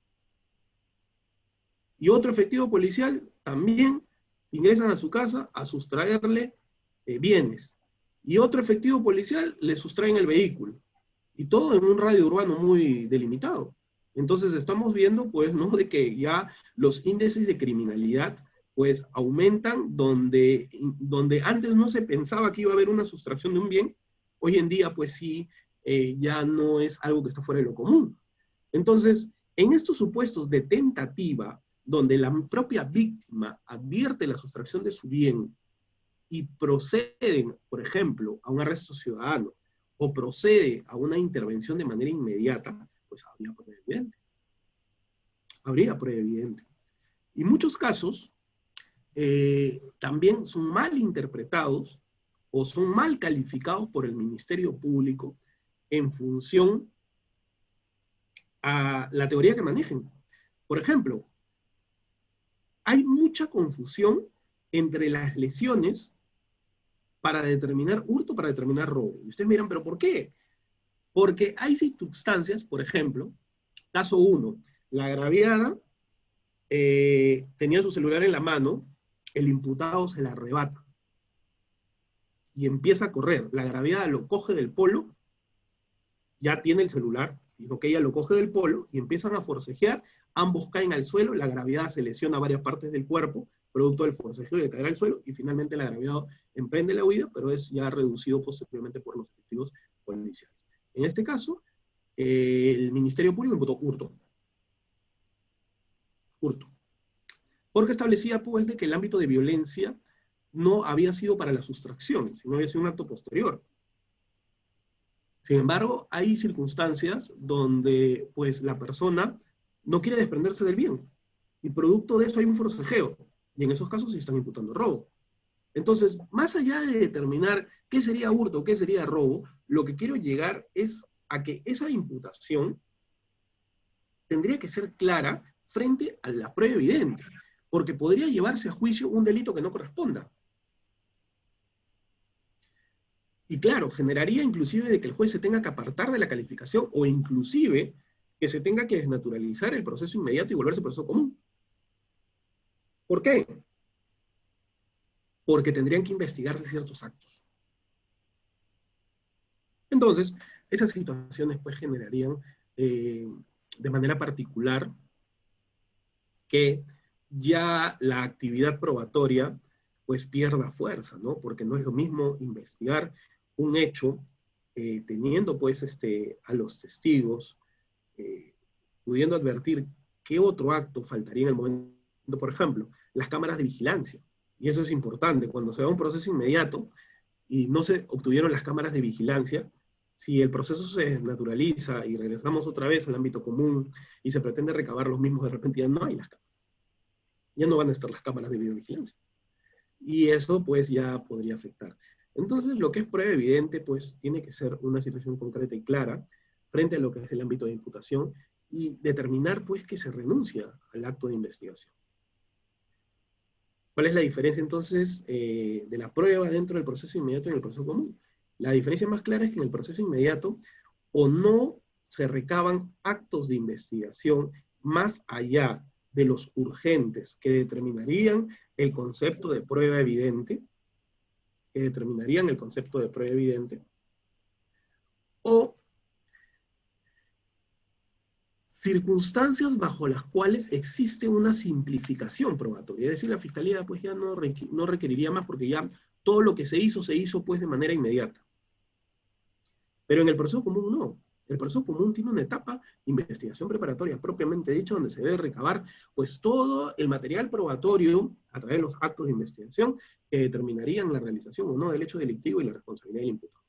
Y otro efectivo policial también ingresan a su casa a sustraerle bienes. Y otro efectivo policial le sustraen el vehículo. Y todo en un radio urbano muy delimitado. Entonces estamos viendo, pues, ¿no?, de que ya los índices de criminalidad, pues, aumentan donde antes no se pensaba que iba a haber una sustracción de un bien. Hoy en día, pues sí, ya no es algo que está fuera de lo común. Entonces, en estos supuestos de tentativa, donde la propia víctima advierte la sustracción de su bien y proceden, por ejemplo, a un arresto ciudadano, o procede a una intervención de manera inmediata, pues habría prueba evidente. Habría prueba evidente. Y muchos casos también son mal interpretados o son mal calificados por el Ministerio Público en función a la teoría que manejen. Por ejemplo, hay mucha confusión entre las lesiones para determinar hurto, para determinar robo. Y ustedes miran, ¿pero por qué? Porque hay circunstancias, por ejemplo, caso 1, la agraviada tenía su celular en la mano, el imputado se la arrebata y empieza a correr. La agraviada lo coge del polo, ya tiene el celular, dijo que ella lo coge del polo y empiezan a forcejear, ambos caen al suelo, la agraviada se lesiona varias partes del cuerpo, producto del forcejeo y de caer al suelo, y finalmente el agraviado emprende la huida, pero es ya reducido posteriormente por los efectivos policiales. En este caso, el Ministerio Público imputó hurto. Hurto. Porque establecía, pues, de que el ámbito de violencia no había sido para la sustracción, sino había sido un acto posterior. Sin embargo, hay circunstancias donde, pues, la persona no quiere desprenderse del bien, y producto de eso hay un forcejeo, y en esos casos se están imputando robo. Entonces, más allá de determinar qué sería hurto o qué sería robo, lo que quiero llegar es a que esa imputación tendría que ser clara frente a la prueba evidente, porque podría llevarse a juicio un delito que no corresponda. Y claro, generaría inclusive de que el juez se tenga que apartar de la calificación, o inclusive que se tenga que desnaturalizar el proceso inmediato y volverse proceso común. ¿Por qué? Porque tendrían que investigarse ciertos actos. Entonces, esas situaciones pues generarían de manera particular que ya la actividad probatoria pues pierda fuerza, ¿no? Porque no es lo mismo investigar un hecho teniendo pues a los testigos, pudiendo advertir qué otro acto faltaría en el momento, por ejemplo, las cámaras de vigilancia. Y eso es importante, cuando se da un proceso inmediato y no se obtuvieron las cámaras de vigilancia, si el proceso se desnaturaliza y regresamos otra vez al ámbito común y se pretende recabar los mismos, de repente ya no hay las cámaras. Ya no van a estar las cámaras de videovigilancia. Y eso pues ya podría afectar. Entonces lo que es prueba evidente pues tiene que ser una situación concreta y clara frente a lo que es el ámbito de imputación y determinar pues que se renuncia al acto de investigación. ¿Cuál es la diferencia entonces de la prueba dentro del proceso inmediato y en el proceso común? La diferencia más clara es que en el proceso inmediato o no se recaban actos de investigación más allá de los urgentes que determinarían el concepto de prueba evidente, o circunstancias bajo las cuales existe una simplificación probatoria. Es decir, la Fiscalía pues ya no requeriría más porque ya todo lo que se hizo pues de manera inmediata. Pero en el proceso común no. El proceso común tiene una etapa de investigación preparatoria propiamente dicha, donde se debe recabar pues todo el material probatorio a través de los actos de investigación que determinarían la realización o no del hecho delictivo y la responsabilidad del imputado.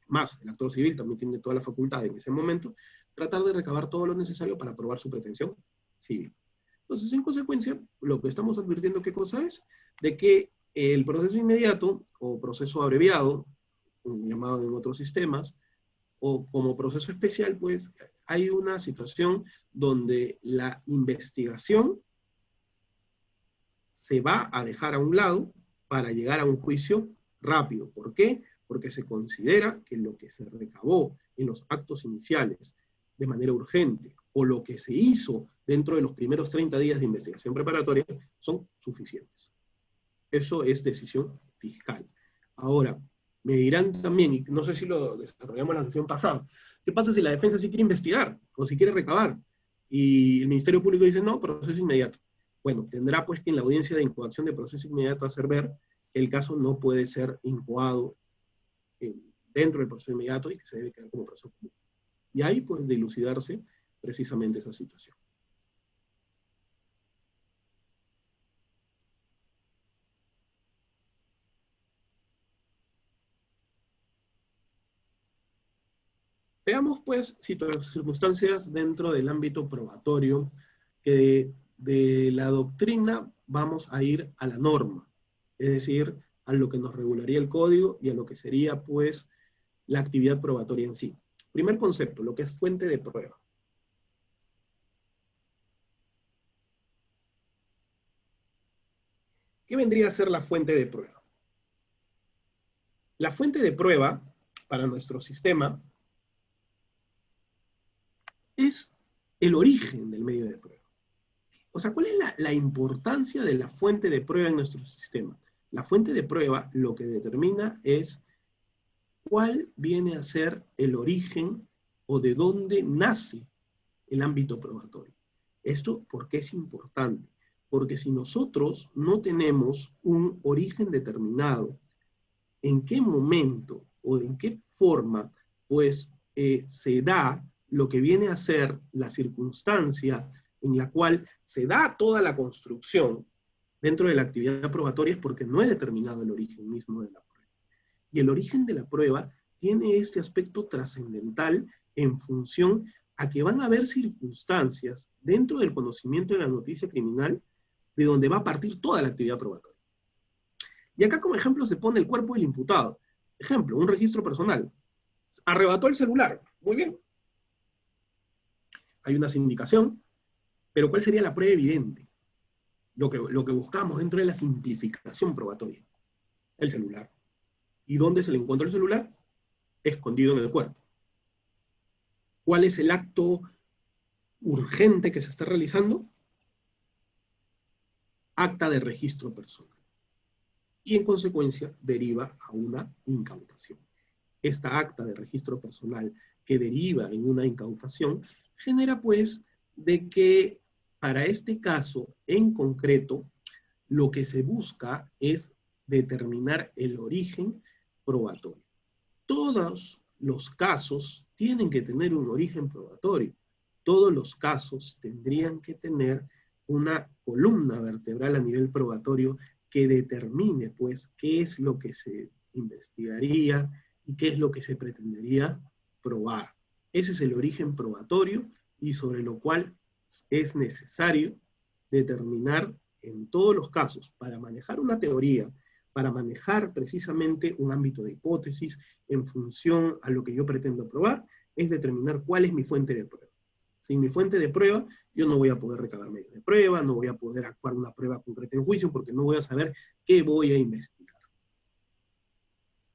más el actor civil también tiene toda la facultad en ese momento, tratar de recabar todo lo necesario para probar su pretensión civil. Entonces, en consecuencia, lo que estamos advirtiendo, ¿qué cosa es? De que el proceso inmediato, o proceso abreviado, llamado en otros sistemas, o como proceso especial, pues hay una situación donde la investigación se va a dejar a un lado para llegar a un juicio rápido. ¿Por qué? Porque se considera que lo que se recabó en los actos iniciales de manera urgente, o lo que se hizo dentro de los primeros 30 días de investigación preparatoria, son suficientes. Eso es decisión fiscal. Ahora, me dirán también, y no sé si lo desarrollamos en la sesión pasada, ¿qué pasa si la defensa sí quiere investigar o si quiere recabar? Y el Ministerio Público dice, no, proceso inmediato. Bueno, tendrá pues que en la audiencia de incoación de proceso inmediato hacer ver que el caso no puede ser incoado dentro del proceso inmediato y que se debe quedar como proceso común. Y ahí pues dilucidarse precisamente esa situación. Veamos, pues, circunstancias dentro del ámbito probatorio, que de la doctrina vamos a ir a la norma, es decir, a lo que nos regularía el código y a lo que sería, pues, la actividad probatoria en sí. Primer concepto, lo que es fuente de prueba. ¿Qué vendría a ser la fuente de prueba? La fuente de prueba, para nuestro sistema, es el origen del medio de prueba. O sea, ¿cuál es la importancia de la fuente de prueba en nuestro sistema? La fuente de prueba lo que determina es cuál viene a ser el origen o de dónde nace el ámbito probatorio. ¿Esto por qué es importante? Porque si nosotros no tenemos un origen determinado, en qué momento o en qué forma, pues, se da lo que viene a ser la circunstancia en la cual se da toda la construcción dentro de la actividad probatoria, es porque no es determinado el origen mismo de la prueba. Y el origen de la prueba tiene este aspecto trascendental en función a que van a haber circunstancias dentro del conocimiento de la noticia criminal de donde va a partir toda la actividad probatoria. Y acá como ejemplo se pone el cuerpo del imputado. Ejemplo, un registro personal. Arrebató el celular. Muy bien. Hay una sindicación, pero ¿cuál sería la prueba evidente? Lo que buscamos dentro de la simplificación probatoria. El celular. ¿Y dónde se le encuentra el celular? Escondido en el cuerpo. ¿Cuál es el acto urgente que se está realizando? Acta de registro personal. Y en consecuencia deriva a una incautación. Esta acta de registro personal que deriva en una incautación genera pues de que para este caso en concreto lo que se busca es determinar el origen probatorio. Todos los casos tienen que tener un origen probatorio. Todos los casos tendrían que tener una columna vertebral a nivel probatorio que determine, pues, qué es lo que se investigaría y qué es lo que se pretendería probar. Ese es el origen probatorio y sobre lo cual es necesario determinar en todos los casos, para manejar una teoría, para manejar precisamente un ámbito de hipótesis en función a lo que yo pretendo probar, es determinar cuál es mi fuente de prueba. Sin mi fuente de prueba, yo no voy a poder recabar medios de prueba, no voy a poder actuar una prueba concreta en juicio, porque no voy a saber qué voy a investigar.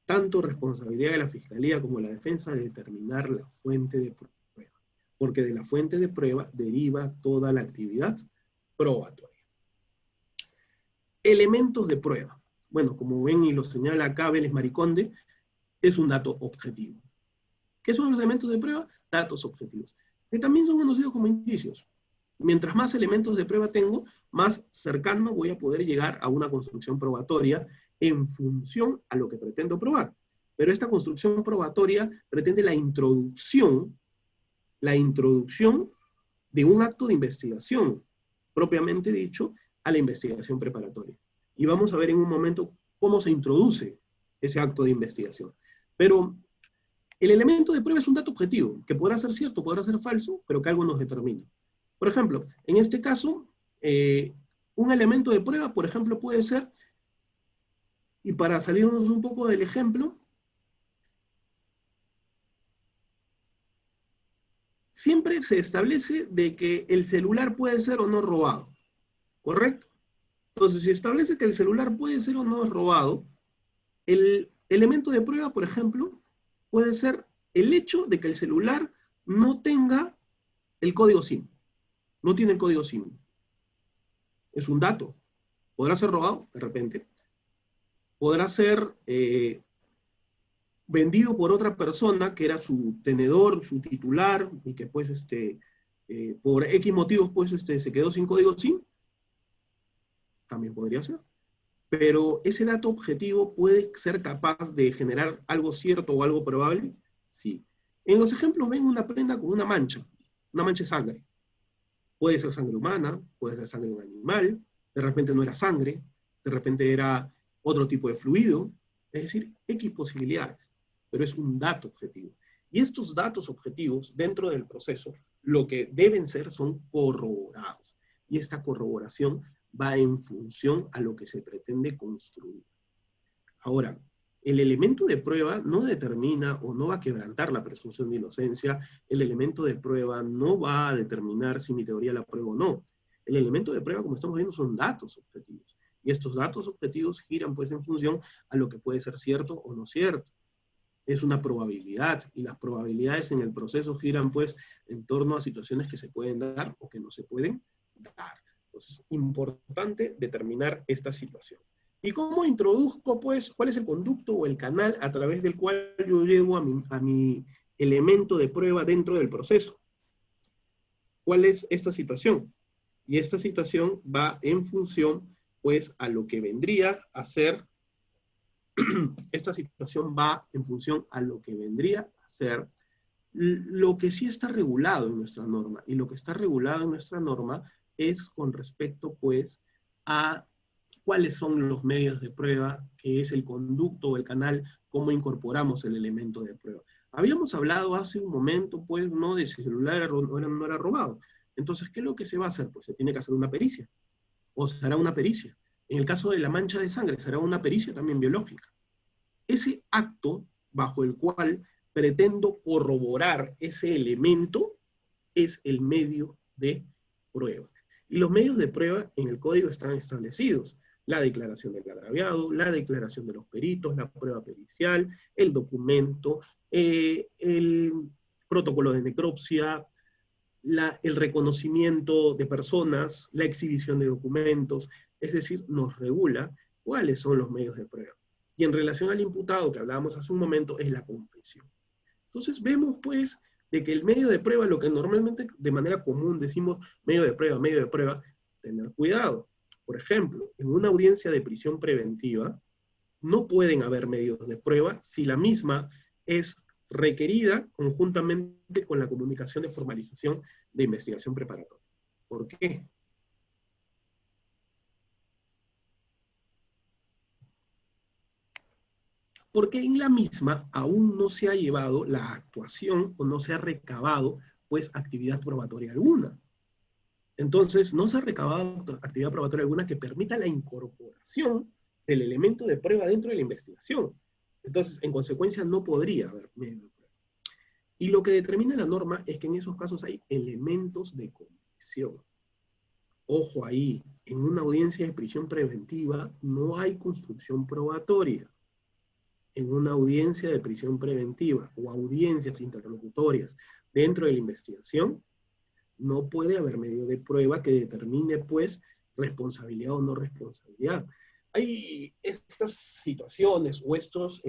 Tanto responsabilidad de la Fiscalía como la defensa de determinar la fuente de prueba, porque de la fuente de prueba deriva toda la actividad probatoria. Elementos de prueba. Bueno, como ven y lo señala acá Vélez Mariconde, es un dato objetivo. ¿Qué son los elementos de prueba? Datos objetivos, que también son conocidos como indicios. Mientras más elementos de prueba tengo, más cercano voy a poder llegar a una construcción probatoria en función a lo que pretendo probar. Pero esta construcción probatoria pretende la introducción de un acto de investigación, propiamente dicho, a la investigación preparatoria. Y vamos a ver en un momento cómo se introduce ese acto de investigación. Pero el elemento de prueba es un dato objetivo, que podrá ser cierto, podrá ser falso, pero que algo nos determina. Por ejemplo, en este caso, un elemento de prueba, por ejemplo, puede ser, y para salirnos un poco del ejemplo, siempre se establece de que el celular puede ser o no robado, ¿correcto? Entonces, si establece que el celular puede ser o no robado, el elemento de prueba, por ejemplo, puede ser el hecho de que el celular no tenga el código SIM. No tiene el código SIM. Es un dato. ¿Podrá ser robado? De repente. ¿Podrá ser vendido por otra persona que era su tenedor, su titular, y que pues por X motivos pues se quedó sin código SIM? También podría ser. Pero ese dato objetivo puede ser capaz de generar algo cierto o algo probable. Sí. En los ejemplos ven una prenda con una mancha de sangre. Puede ser sangre humana, puede ser sangre de un animal, de repente no era sangre, de repente era otro tipo de fluido, es decir, X posibilidades, pero es un dato objetivo. Y estos datos objetivos dentro del proceso, lo que deben ser son corroborados. Y esta corroboración va en función a lo que se pretende construir. Ahora, el elemento de prueba no determina o no va a quebrantar la presunción de inocencia, el elemento de prueba no va a determinar si mi teoría la prueba o no. El elemento de prueba, como estamos viendo, son datos objetivos. Y estos datos objetivos giran pues en función a lo que puede ser cierto o no cierto. Es una probabilidad, y las probabilidades en el proceso giran pues en torno a situaciones que se pueden dar o que no se pueden dar. Entonces, es importante determinar esta situación. ¿Y cómo introduzco, pues, cuál es el conducto o el canal a través del cual yo llevo a mi elemento de prueba dentro del proceso? ¿Cuál es esta situación? Y esta situación va en función, pues, a lo que vendría a ser, esta situación va en función a lo que vendría a ser lo que sí está regulado en nuestra norma. Y lo que está regulado en nuestra norma es con respecto, pues, a cuáles son los medios de prueba, qué es el conducto o el canal, cómo incorporamos el elemento de prueba. Habíamos hablado hace un momento, pues, no de si el celular era, no era robado. Entonces, ¿qué es lo que se va a hacer? Pues se tiene que hacer una pericia, o se hará una pericia. En el caso de la mancha de sangre, será una pericia también biológica. Ese acto bajo el cual pretendo corroborar ese elemento es el medio de prueba. Y los medios de prueba en el código están establecidos. La declaración del agraviado, la declaración de los peritos, la prueba pericial, el documento, el protocolo de necropsia, el reconocimiento de personas, la exhibición de documentos, es decir, nos regula cuáles son los medios de prueba. Y en relación al imputado que hablábamos hace un momento, es la confesión. Entonces vemos pues de que el medio de prueba, lo que normalmente de manera común decimos medio de prueba, tener cuidado. Por ejemplo, en una audiencia de prisión preventiva, no pueden haber medios de prueba si la misma es requerida conjuntamente con la comunicación de formalización de investigación preparatoria. ¿Por qué? Porque en la misma aún no se ha llevado la actuación o no se ha recabado pues actividad probatoria alguna. Entonces, no se ha recabado actividad probatoria alguna que permita la incorporación del elemento de prueba dentro de la investigación. Entonces, en consecuencia, no podría haber medio de prueba. Y lo que determina la norma es que en esos casos hay elementos de confesión. Ojo ahí, en una audiencia de prisión preventiva no hay construcción probatoria. En una audiencia de prisión preventiva o audiencias interlocutorias dentro de la investigación, no puede haber medio de prueba que determine, pues, responsabilidad o no responsabilidad. Hay estas situaciones o estos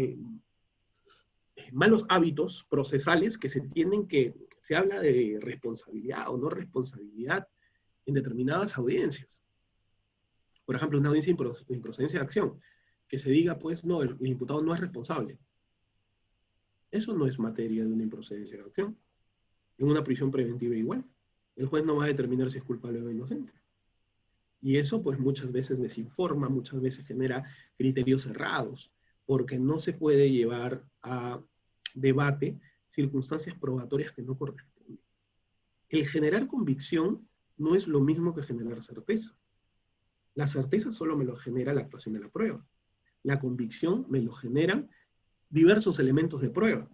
malos hábitos procesales que se habla de responsabilidad o no responsabilidad en determinadas audiencias. Por ejemplo, una audiencia de improcedencia de acción, que se diga, pues, no, el imputado no es responsable. Eso no es materia de una improcedencia de acción. En una prisión preventiva igual. El juez no va a determinar si es culpable o inocente. Y eso pues muchas veces desinforma, muchas veces genera criterios cerrados, porque no se puede llevar a debate circunstancias probatorias que no corresponden. El generar convicción no es lo mismo que generar certeza. La certeza solo me lo genera la actuación de la prueba. La convicción me lo generan diversos elementos de prueba.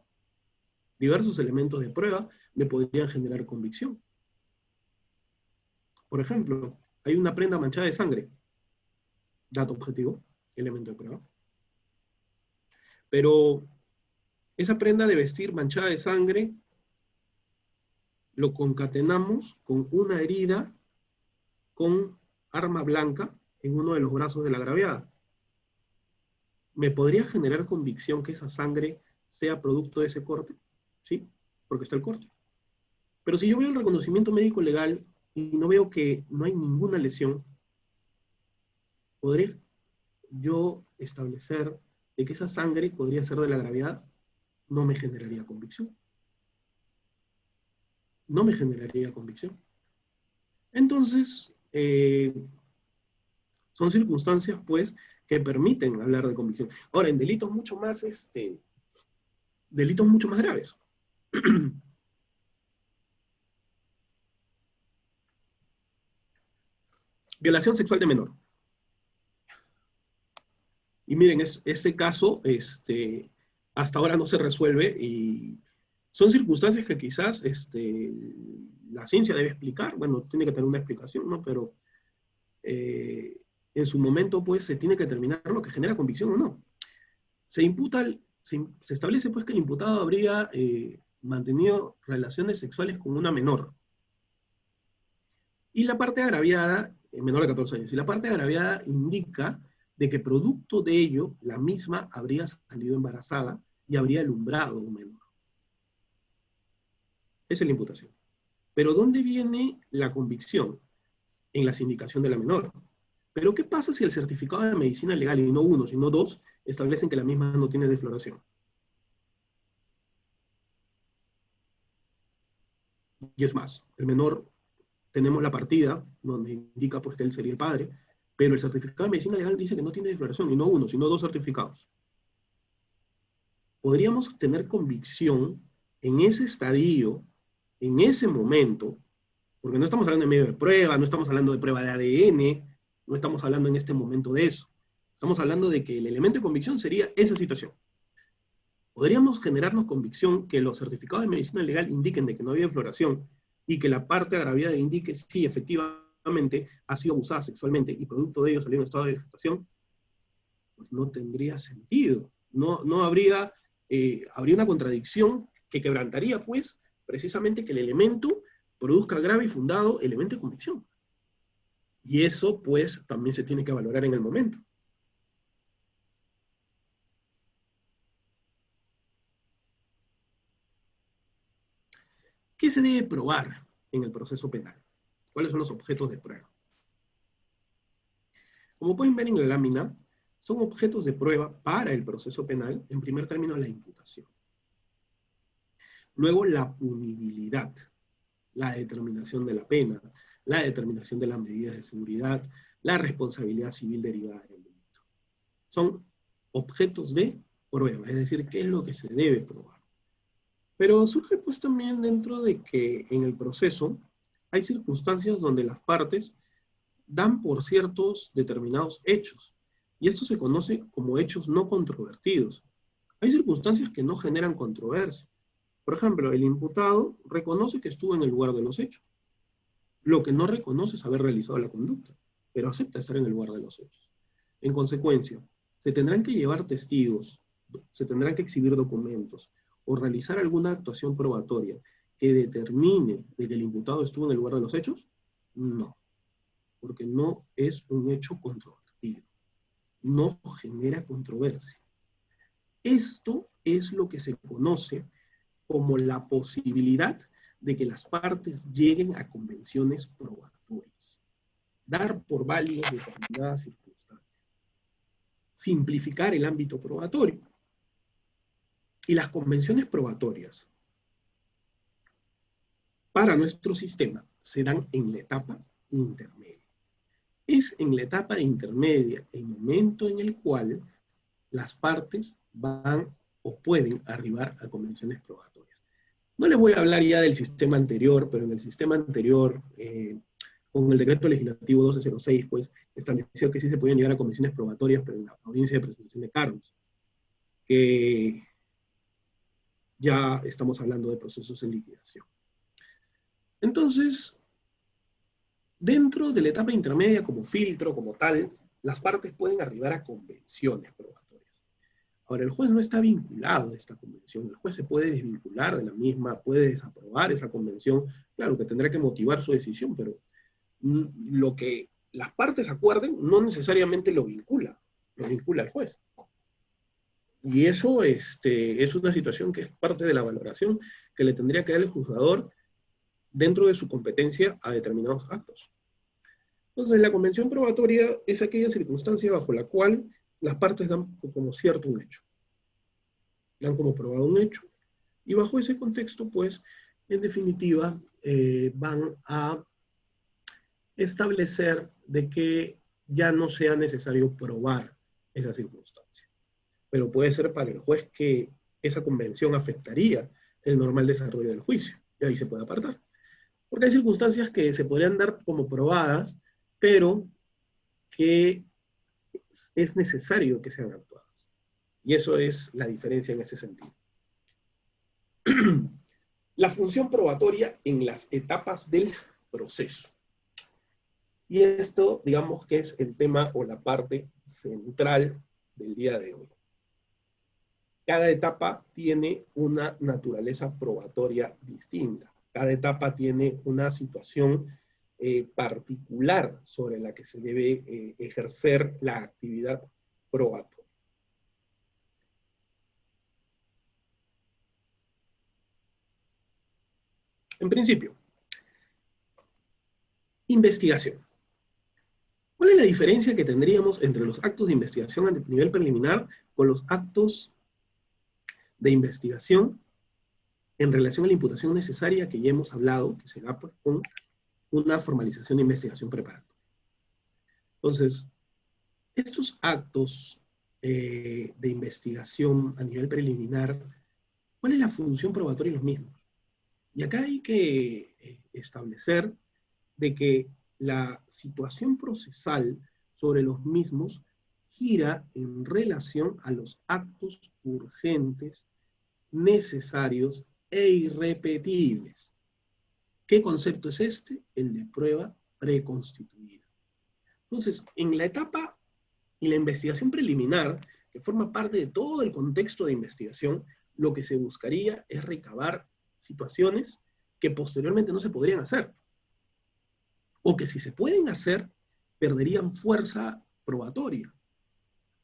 Diversos elementos de prueba me podrían generar convicción. Por ejemplo, hay una prenda manchada de sangre. Dato objetivo, elemento de prueba. Pero esa prenda de vestir manchada de sangre lo concatenamos con una herida con arma blanca en uno de los brazos de la agraviada. ¿Me podría generar convicción que esa sangre sea producto de ese corte? Sí, porque está el corte. Pero si yo veo el reconocimiento médico legal y no veo que no hay ninguna lesión, ¿podré yo establecer de que esa sangre podría ser de la gravedad? No me generaría convicción. No me generaría convicción. Entonces, son circunstancias, pues, que permiten hablar de convicción. Ahora, en delitos mucho más, delitos mucho más graves. Violación sexual de menor. Y miren, ese caso, hasta ahora no se resuelve y son circunstancias que quizás la ciencia debe explicar. Bueno, tiene que tener una explicación, ¿no? Pero en su momento, pues, se tiene que determinar lo que genera convicción o no. Se establece, pues, que el imputado habría mantenido relaciones sexuales con una menor. Y la parte agraviada, menor de 14 años, y la parte agraviada indica de que producto de ello, la misma habría salido embarazada y habría alumbrado a un menor. Esa es la imputación. Pero ¿dónde viene la convicción? En la sindicación de la menor. Pero ¿qué pasa si el certificado de medicina legal, y no uno, sino dos, establecen que la misma no tiene defloración? Y es más, el menor, tenemos la partida, donde indica pues que él sería el padre, pero el certificado de medicina legal dice que no tiene defloración, y no uno, sino dos certificados. Podríamos tener convicción en ese estadio, en ese momento, porque no estamos hablando de medio de prueba, no estamos hablando de prueba de ADN, no estamos hablando en este momento de eso. Estamos hablando de que el elemento de convicción sería esa situación. Podríamos generarnos convicción que los certificados de medicina legal indiquen de que no había defloración y que la parte agraviada indique sí, efectivamente, ha sido abusada sexualmente y producto de ello salió en estado de gestación. Pues no tendría sentido. No habría, habría una contradicción que quebrantaría, pues, precisamente que el elemento produzca grave y fundado elemento de convicción. Y eso, pues, también se tiene que valorar en el momento. ¿Qué se debe probar en el proceso penal? ¿Cuáles son los objetos de prueba? Como pueden ver en la lámina, son objetos de prueba para el proceso penal, en primer término, la imputación. Luego, la punibilidad, la determinación de la pena, la determinación de las medidas de seguridad, la responsabilidad civil derivada del delito. Son objetos de prueba, es decir, qué es lo que se debe probar. Pero surge pues también dentro de que en el proceso hay circunstancias donde las partes dan por ciertos determinados hechos, y esto se conoce como hechos no controvertidos. Hay circunstancias que no generan controversia. Por ejemplo, el imputado reconoce que estuvo en el lugar de los hechos. Lo que no reconoce es haber realizado la conducta, pero acepta estar en el lugar de los hechos. En consecuencia, se tendrán que llevar testigos, se tendrán que exhibir documentos o realizar alguna actuación probatoria que determine de que el imputado estuvo en el lugar de los hechos. No, porque no es un hecho controvertido. No genera controversia. Esto es lo que se conoce como la posibilidad de que las partes lleguen a convenciones probatorias. Dar por válidas determinadas circunstancias. Simplificar el ámbito probatorio. Y las convenciones probatorias para nuestro sistema se dan en la etapa intermedia. Es en la etapa intermedia el momento en el cual las partes van o pueden arribar a convenciones probatorias. No les voy a hablar ya del sistema anterior, pero en el sistema anterior, con el decreto legislativo 1206, pues, estableció que sí se podían llegar a convenciones probatorias, pero en la audiencia de presentación de cargos, que ya estamos hablando de procesos en liquidación. Entonces, dentro de la etapa intermedia, como filtro, como tal, las partes pueden arribar a convenciones probatorias. Ahora, el juez no está vinculado a esta convención, el juez se puede desvincular de la misma, puede desaprobar esa convención, claro que tendrá que motivar su decisión, pero lo que las partes acuerden no necesariamente lo vincula al juez. Y eso es una situación que es parte de la valoración que le tendría que dar el juzgador dentro de su competencia a determinados actos. Entonces, la convención probatoria es aquella circunstancia bajo la cual las partes dan como cierto un hecho. Dan como probado un hecho, y bajo ese contexto, pues, en definitiva, van a establecer de que ya no sea necesario probar esa circunstancia. Pero puede ser para el juez que esa convención afectaría el normal desarrollo del juicio, y ahí se puede apartar. Porque hay circunstancias que se podrían dar como probadas, pero que es necesario que sean actuadas. Y eso es la diferencia en ese sentido. La función probatoria en las etapas del proceso. Y esto, digamos que es el tema o la parte central del día de hoy. Cada etapa tiene una naturaleza probatoria distinta. Cada etapa tiene una situación particular sobre la que se debe ejercer la actividad probatoria. En principio, investigación. ¿Cuál es la diferencia que tendríamos entre los actos de investigación a nivel preliminar con los actos de investigación en relación a la imputación necesaria que ya hemos hablado, que se da pues, con una formalización de investigación preparatoria? Entonces, estos actos de investigación a nivel preliminar, ¿cuál es la función probatoria de los mismos? Y acá hay que establecer de que la situación procesal sobre los mismos gira en relación a los actos urgentes, necesarios e irrepetibles. ¿Qué concepto es este? El de prueba preconstituida. Entonces, en la etapa y la investigación preliminar, que forma parte de todo el contexto de investigación, lo que se buscaría es recabar situaciones que posteriormente no se podrían hacer, o que si se pueden hacer, perderían fuerza probatoria,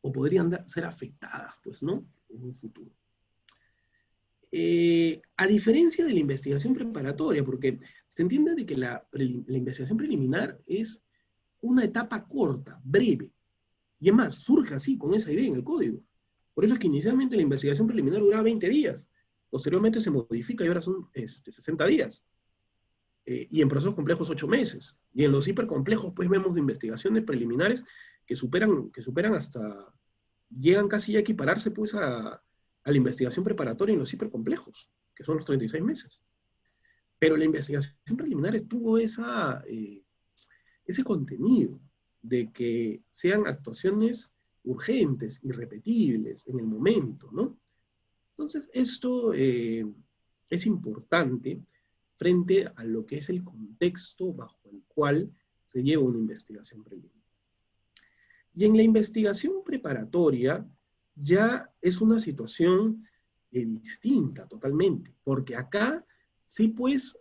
o podrían ser afectadas, pues, ¿no?, en un futuro. A diferencia de la investigación preparatoria, porque se entiende de que la investigación preliminar es una etapa corta, breve, y es más, surge así, con esa idea en el código. Por eso es que inicialmente la investigación preliminar duraba 20 días, posteriormente se modifica y ahora son 60 días. Y en procesos complejos 8 meses. Y en los hipercomplejos, pues vemos investigaciones preliminares que superan hasta, llegan casi a equipararse pues a la investigación preparatoria en los hipercomplejos, que son los 36 meses. Pero la investigación preliminar tuvo ese contenido de que sean actuaciones urgentes, irrepetibles, en el momento, ¿no? Entonces, esto es importante frente a lo que es el contexto bajo el cual se lleva una investigación preliminar. Y en la investigación preparatoria ya es una situación distinta totalmente, porque acá sí pues,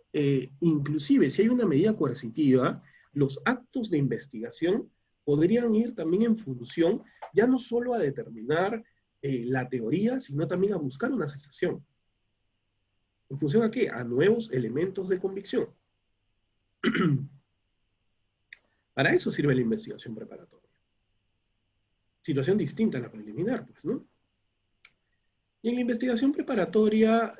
inclusive si hay una medida coercitiva, los actos de investigación podrían ir también en función, ya no solo a determinar la teoría, sino también a buscar una cesación. ¿En función a qué? A nuevos elementos de convicción. Para eso sirve la investigación preparatoria. Situación distinta a la preliminar, pues, ¿no? Y en la investigación preparatoria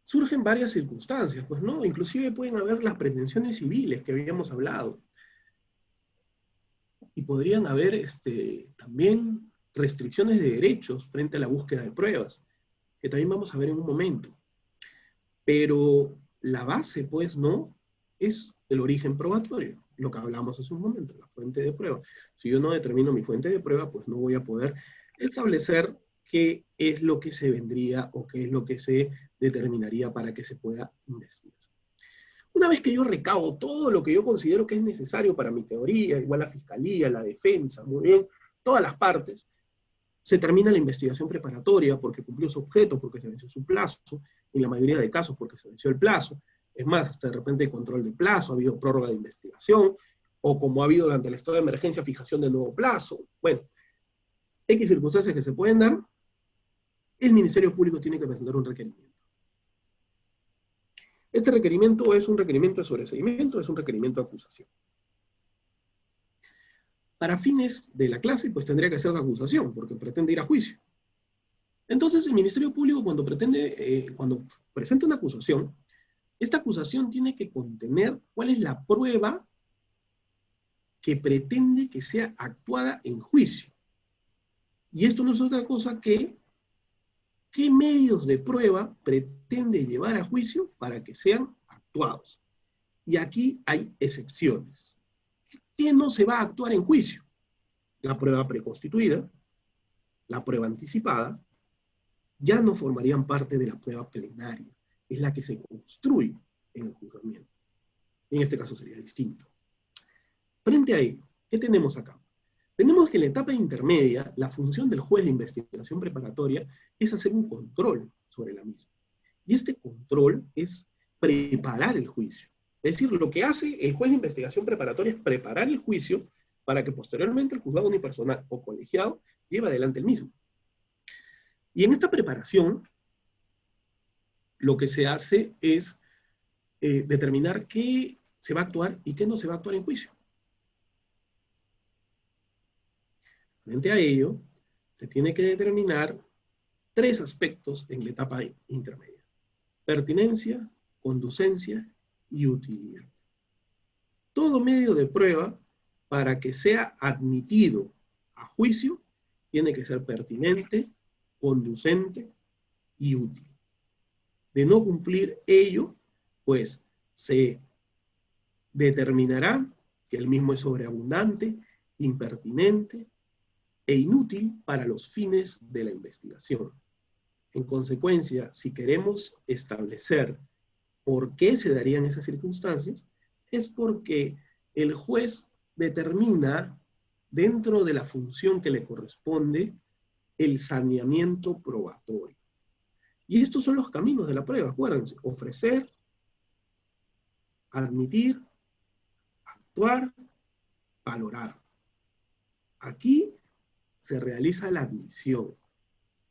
surgen varias circunstancias, pues, ¿no? Inclusive pueden haber las pretensiones civiles que habíamos hablado. Y podrían haber también restricciones de derechos frente a la búsqueda de pruebas, que también vamos a ver en un momento. Pero la base, pues, no es el origen probatorio, lo que hablamos hace un momento, la fuente de prueba. Si yo no determino mi fuente de prueba, pues no voy a poder establecer qué es lo que se vendría o qué es lo que se determinaría para que se pueda investigar. Una vez que yo recabo todo lo que yo considero que es necesario para mi teoría, igual la fiscalía, la defensa, muy bien, todas las partes, se termina la investigación preparatoria porque cumplió su objeto, porque se venció su plazo, en la mayoría de casos porque se venció el plazo. Es más, hasta de repente control de plazo, ha habido prórroga de investigación, o como ha habido durante el estado de emergencia, fijación de nuevo plazo. Bueno, X circunstancias que se pueden dar, el Ministerio Público tiene que presentar un requerimiento. Este requerimiento es un requerimiento de sobreseimiento, es un requerimiento de acusación. Para fines de la clase, pues tendría que ser de acusación, porque pretende ir a juicio. Entonces, el Ministerio Público, cuando presenta una acusación, esta acusación tiene que contener cuál es la prueba que pretende que sea actuada en juicio. Y esto no es otra cosa que qué medios de prueba pretende llevar a juicio para que sean actuados. Y aquí hay excepciones. ¿Qué no se va a actuar en juicio? La prueba preconstituida, la prueba anticipada, ya no formarían parte de la prueba plenaria, es la que se construye en el juzgamiento. En este caso sería distinto. Frente a ello, ¿qué tenemos acá? Tenemos que en la etapa intermedia, la función del juez de investigación preparatoria es hacer un control sobre la misma. Y este control es preparar el juicio. Es decir, lo que hace el juez de investigación preparatoria es preparar el juicio para que posteriormente el juzgado unipersonal o colegiado lleve adelante el mismo. Y en esta preparación, lo que se hace es determinar qué se va a actuar y qué no se va a actuar en juicio. Frente a ello, se tiene que determinar 3 aspectos en la etapa intermedia: pertinencia, conducencia y utilidad. Todo medio de prueba, para que sea admitido a juicio, tiene que ser pertinente, conducente y útil. De no cumplir ello, pues se determinará que el mismo es sobreabundante, impertinente e inútil para los fines de la investigación. En consecuencia, si queremos establecer por qué se darían esas circunstancias, es porque el juez determina, dentro de la función que le corresponde, el saneamiento probatorio. Y estos son los caminos de la prueba, acuérdense: ofrecer, admitir, actuar, valorar. Aquí se realiza la admisión.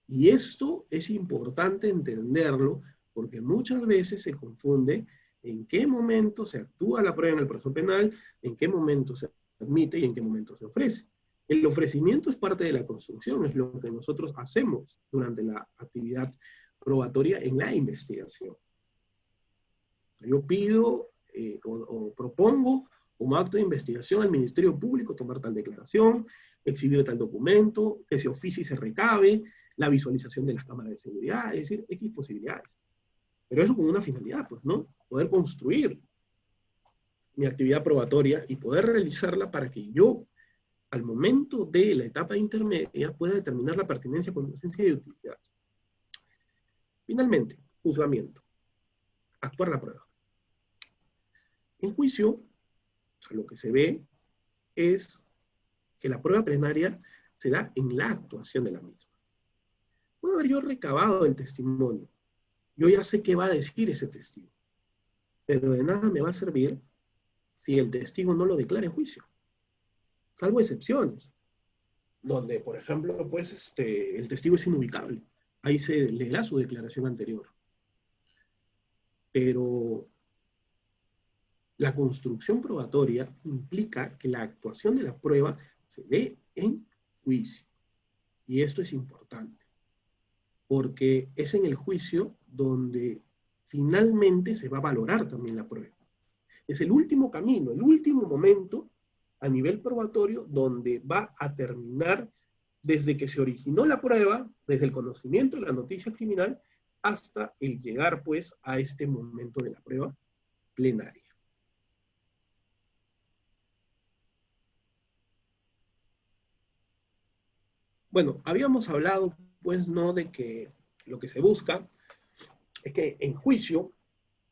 Y esto es importante entenderlo, porque muchas veces se confunde en qué momento se actúa la prueba en el proceso penal, en qué momento se admite y en qué momento se ofrece. El ofrecimiento es parte de la construcción, es lo que nosotros hacemos durante la actividad probatoria en la investigación. Yo pido o propongo como acto de investigación al Ministerio Público tomar tal declaración, exhibir tal documento, que se oficie y se recabe, la visualización de las cámaras de seguridad, es decir, X posibilidades. Pero eso con una finalidad, pues, ¿no? Poder construir mi actividad probatoria y poder realizarla para que yo, al momento de la etapa intermedia, pueda determinar la pertinencia, conducencia y utilidad. Finalmente, juzgamiento. Actuar la prueba. En juicio, a lo que se ve es que la prueba plenaria se da en la actuación de la misma. Puedo haber yo recabado el testimonio. Yo ya sé qué va a decir ese testigo. Pero de nada me va a servir si el testigo no lo declara en juicio. Salvo excepciones, donde, por ejemplo, pues, el testigo es inubicable. Ahí se leerá su declaración anterior. Pero la construcción probatoria implica que la actuación de la prueba se dé en juicio. Y esto es importante, porque es en el juicio donde finalmente se va a valorar también la prueba. Es el último camino, el último momento a nivel probatorio donde va a terminar desde que se originó la prueba, desde el conocimiento de la noticia criminal, hasta el llegar, pues, a este momento de la prueba plenaria. Bueno, habíamos hablado, pues, ¿no?, de que lo que se busca es que en juicio,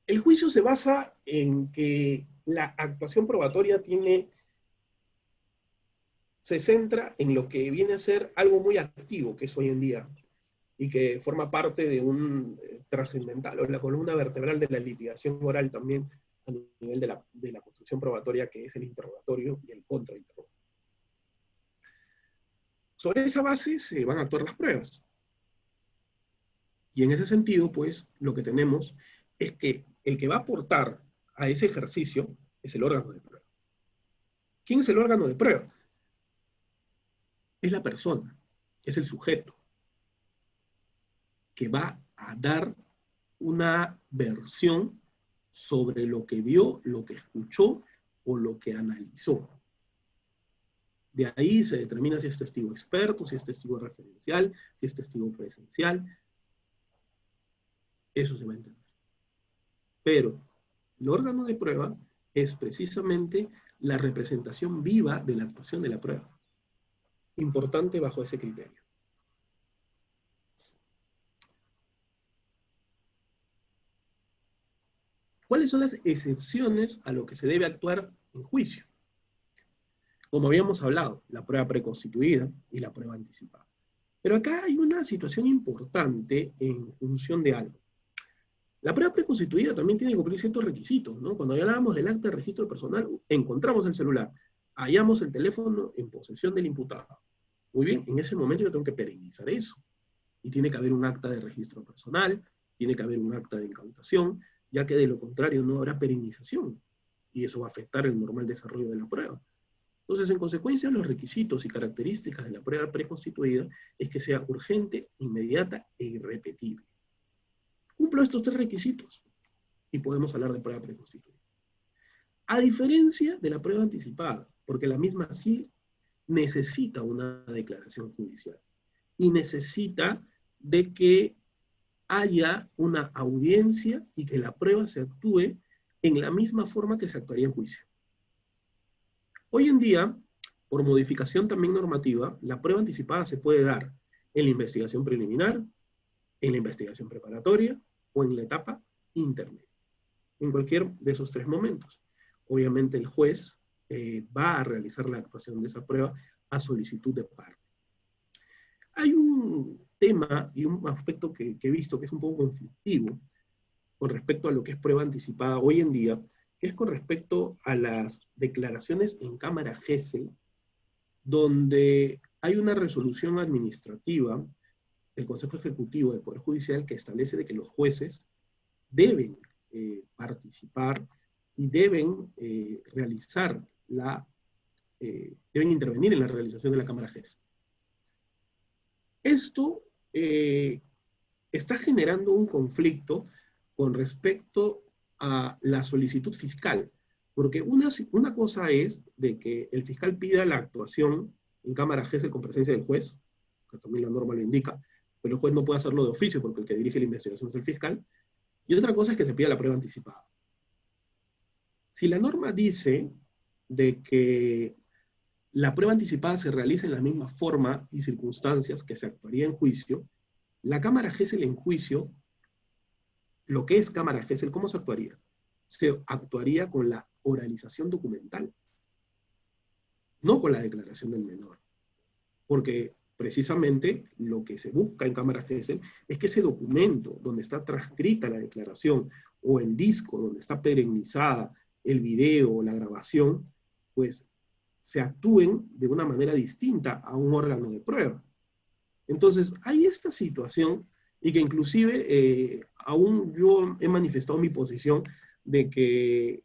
el juicio se basa en que la actuación probatoria se centra en lo que viene a ser algo muy activo, que es hoy en día, y que forma parte de un trascendental, o la columna vertebral de la litigación oral también, a nivel de la construcción probatoria, que es el interrogatorio y el contrainterrogatorio. Sobre esa base se van a actuar las pruebas. Y en ese sentido, pues, lo que tenemos es que el que va a aportar a ese ejercicio es el órgano de prueba. ¿Quién es el órgano de prueba? Es la persona, es el sujeto, que va a dar una versión sobre lo que vio, lo que escuchó o lo que analizó. De ahí se determina si es testigo experto, si es testigo referencial, si es testigo presencial. Eso se va a entender. Pero el órgano de prueba es precisamente la representación viva de la actuación de la prueba. Importante bajo ese criterio. ¿Cuáles son las excepciones a lo que se debe actuar en juicio? Como habíamos hablado, la prueba preconstituida y la prueba anticipada. Pero acá hay una situación importante en función de algo. La prueba preconstituida también tiene que cumplir ciertos requisitos, ¿no? Cuando hablábamos del acta de registro personal, encontramos el celular, hallamos el teléfono en posesión del imputado. Muy bien, en ese momento yo tengo que perennizar eso. Y tiene que haber un acta de registro personal, tiene que haber un acta de incautación, ya que de lo contrario no habrá perennización. Y eso va a afectar el normal desarrollo de la prueba. Entonces, en consecuencia, los requisitos y características de la prueba preconstituida es que sea urgente, inmediata e irrepetible. Cumplo estos tres requisitos y podemos hablar de prueba preconstituida. A diferencia de la prueba anticipada, porque la misma sí necesita una declaración judicial y necesita de que haya una audiencia y que la prueba se actúe en la misma forma que se actuaría en juicio. Hoy en día, por modificación también normativa, la prueba anticipada se puede dar en la investigación preliminar, en la investigación preparatoria o en la etapa intermedia. En cualquier de esos tres momentos. Obviamente el juez va a realizar la actuación de esa prueba a solicitud de parte. Hay un tema y un aspecto que he visto que es un poco conflictivo con respecto a lo que es prueba anticipada hoy en día, que es con respecto a las declaraciones en cámara Gesell, donde hay una resolución administrativa del Consejo Ejecutivo del Poder Judicial que establece de que los jueces deben participar y deben deben intervenir en la realización de la cámara Gesell. Esto está generando un conflicto con respecto a la solicitud fiscal, porque una cosa es de que el fiscal pida la actuación en cámara Gesell con presencia del juez, que también la norma lo indica, pero el juez no puede hacerlo de oficio porque el que dirige la investigación es el fiscal, y otra cosa es que se pida la prueba anticipada. Si la norma dice de que la prueba anticipada se realiza en la misma forma y circunstancias que se actuaría en juicio, la cámara Gesell en juicio, lo que es cámara Gesell, ¿cómo se actuaría? Se actuaría con la oralización documental, no con la declaración del menor. Porque precisamente lo que se busca en cámara Gesell es que ese documento donde está transcrita la declaración o el disco donde está perennizada el video o la grabación, pues se actúen de una manera distinta a un órgano de prueba. Entonces, hay esta situación y que inclusive aún yo he manifestado mi posición de que,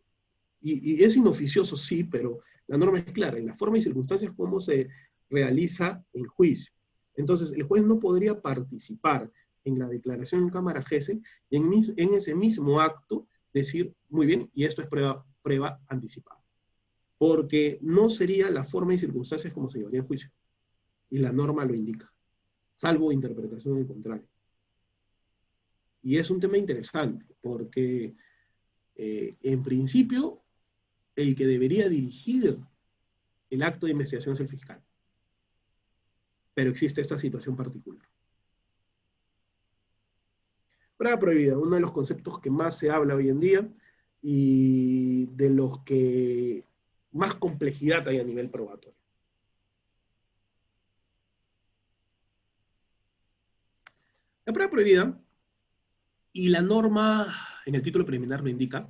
y es inoficioso sí, pero la norma es clara, en la forma y circunstancias como se realiza en juicio. Entonces, el juez no podría participar en la declaración en cámara Gesell y en ese mismo acto decir, muy bien, y esto es prueba anticipada. Porque no sería la forma y circunstancias como se llevaría en juicio. y la norma lo indica, salvo interpretación en contrario. Y es un tema interesante, porque en principio el que debería dirigir el acto de investigación es el fiscal. Pero existe esta situación particular. Prueba prohibida, uno de los conceptos que más se habla hoy en día y de los que más complejidad hay a nivel probatorio. La prueba prohibida, y la norma en el título preliminar lo indica,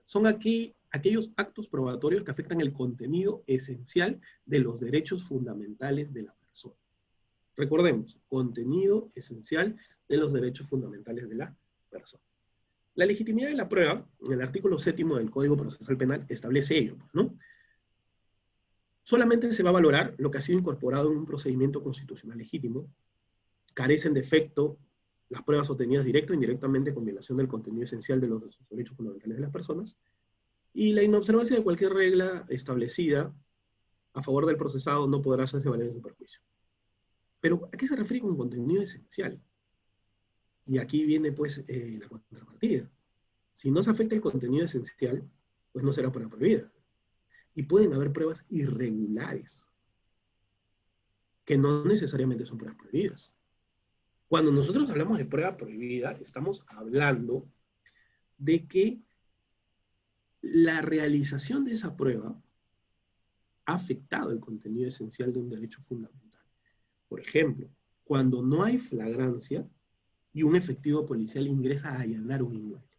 son aquellos actos probatorios que afectan el contenido esencial de los derechos fundamentales de la persona. Recordemos, contenido esencial de los derechos fundamentales de la persona. La legitimidad de la prueba, en el artículo 7º del Código Procesal Penal, establece ello, ¿no? Solamente se va a valorar lo que ha sido incorporado en un procedimiento constitucional legítimo, carecen de efecto las pruebas obtenidas directa o indirectamente con violación del contenido esencial de los derechos fundamentales de las personas, y la inobservancia de cualquier regla establecida a favor del procesado no podrá hacerse valer en su perjuicio. Pero, ¿a qué se refiere con contenido esencial? Y aquí viene, pues, la contrapartida. Si no se afecta el contenido esencial, pues no será prueba prohibida. Y pueden haber pruebas irregulares, que no necesariamente son pruebas prohibidas. Cuando nosotros hablamos de prueba prohibida, estamos hablando de que la realización de esa prueba ha afectado el contenido esencial de un derecho fundamental. Por ejemplo, cuando no hay flagrancia y un efectivo policial ingresa a allanar un inmueble.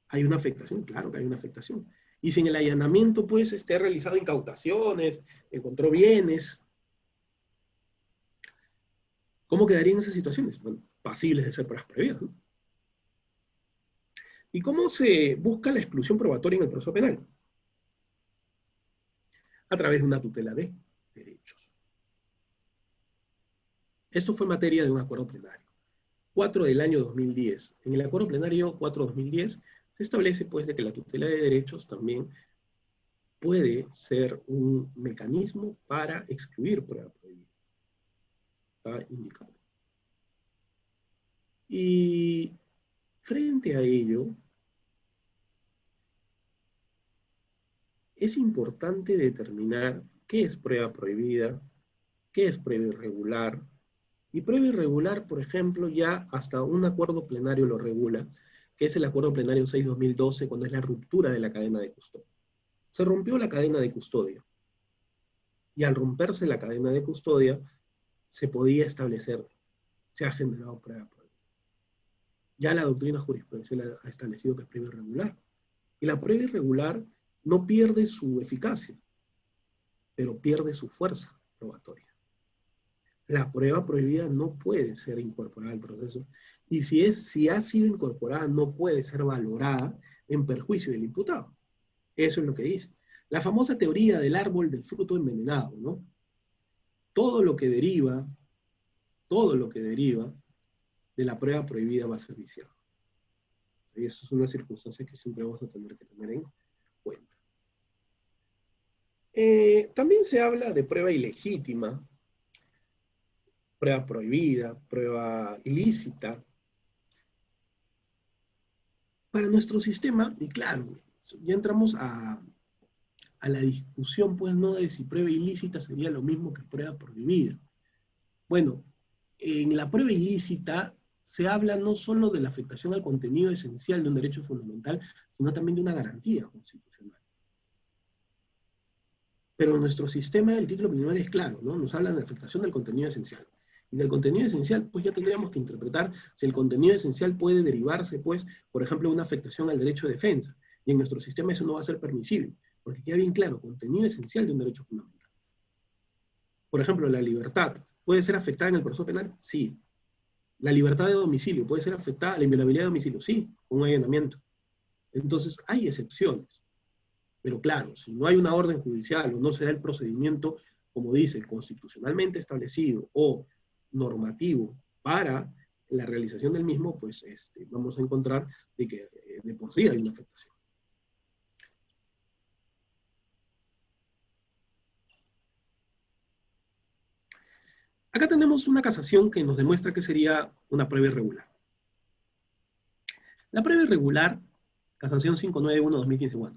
¿Hay una afectación? Claro que hay una afectación. Y si en el allanamiento, pues, ha realizado incautaciones, encontró bienes, ¿cómo quedarían esas situaciones? Bueno, pasibles de ser pruebas prohibidas, ¿no? ¿Y cómo se busca la exclusión probatoria en el proceso penal? A través de una tutela de derechos. Esto fue materia de un acuerdo plenario. 4 del año 2010. En el acuerdo plenario 4-2010 se establece, pues, de que la tutela de derechos también puede ser un mecanismo para excluir prueba prohibida. Está indicado. Y frente a ello, es importante determinar qué es prueba prohibida, qué es prueba irregular. Y prueba irregular, por ejemplo, ya hasta un acuerdo plenario lo regula, que es el acuerdo plenario 6-2012, cuando es la ruptura de la cadena de custodia. Se rompió la cadena de custodia. Y al romperse la cadena de custodia, se podía establecer, se ha generado prueba prohibida. Ya la doctrina jurisprudencial ha establecido que es prueba irregular. Y la prueba irregular no pierde su eficacia, pero pierde su fuerza probatoria. La prueba prohibida no puede ser incorporada al proceso, y si ha sido incorporada, no puede ser valorada en perjuicio del imputado. Eso es lo que dice. La famosa teoría del árbol del fruto envenenado, ¿no? Todo lo que deriva de la prueba prohibida va a ser viciado. Y eso es una circunstancia que siempre vamos a tener que tener en cuenta. También se habla de prueba ilegítima, prueba prohibida, prueba ilícita. Para nuestro sistema, y claro, ya entramos a la discusión, pues, no de si prueba ilícita sería lo mismo que prueba prohibida. Bueno, en la prueba ilícita se habla no solo de la afectación al contenido esencial de un derecho fundamental, sino también de una garantía constitucional. Pero en nuestro sistema el título preliminar es claro, ¿no? Nos habla de la afectación del contenido esencial. Y del contenido esencial, pues ya tendríamos que interpretar si el contenido esencial puede derivarse, pues, por ejemplo, de una afectación al derecho de defensa. Y en nuestro sistema eso no va a ser permisible, porque queda bien claro, contenido esencial de un derecho fundamental. Por ejemplo, la libertad, ¿puede ser afectada en el proceso penal? Sí. La libertad de domicilio, ¿puede ser afectada? La inviolabilidad de domicilio, sí, con un allanamiento. Entonces, hay excepciones. Pero claro, si no hay una orden judicial o no se da el procedimiento, como dice, constitucionalmente establecido o normativo para la realización del mismo, pues vamos a encontrar de que de por sí hay una afectación. Acá tenemos una casación que nos demuestra que sería una prueba irregular. La prueba irregular, casación 591-2015,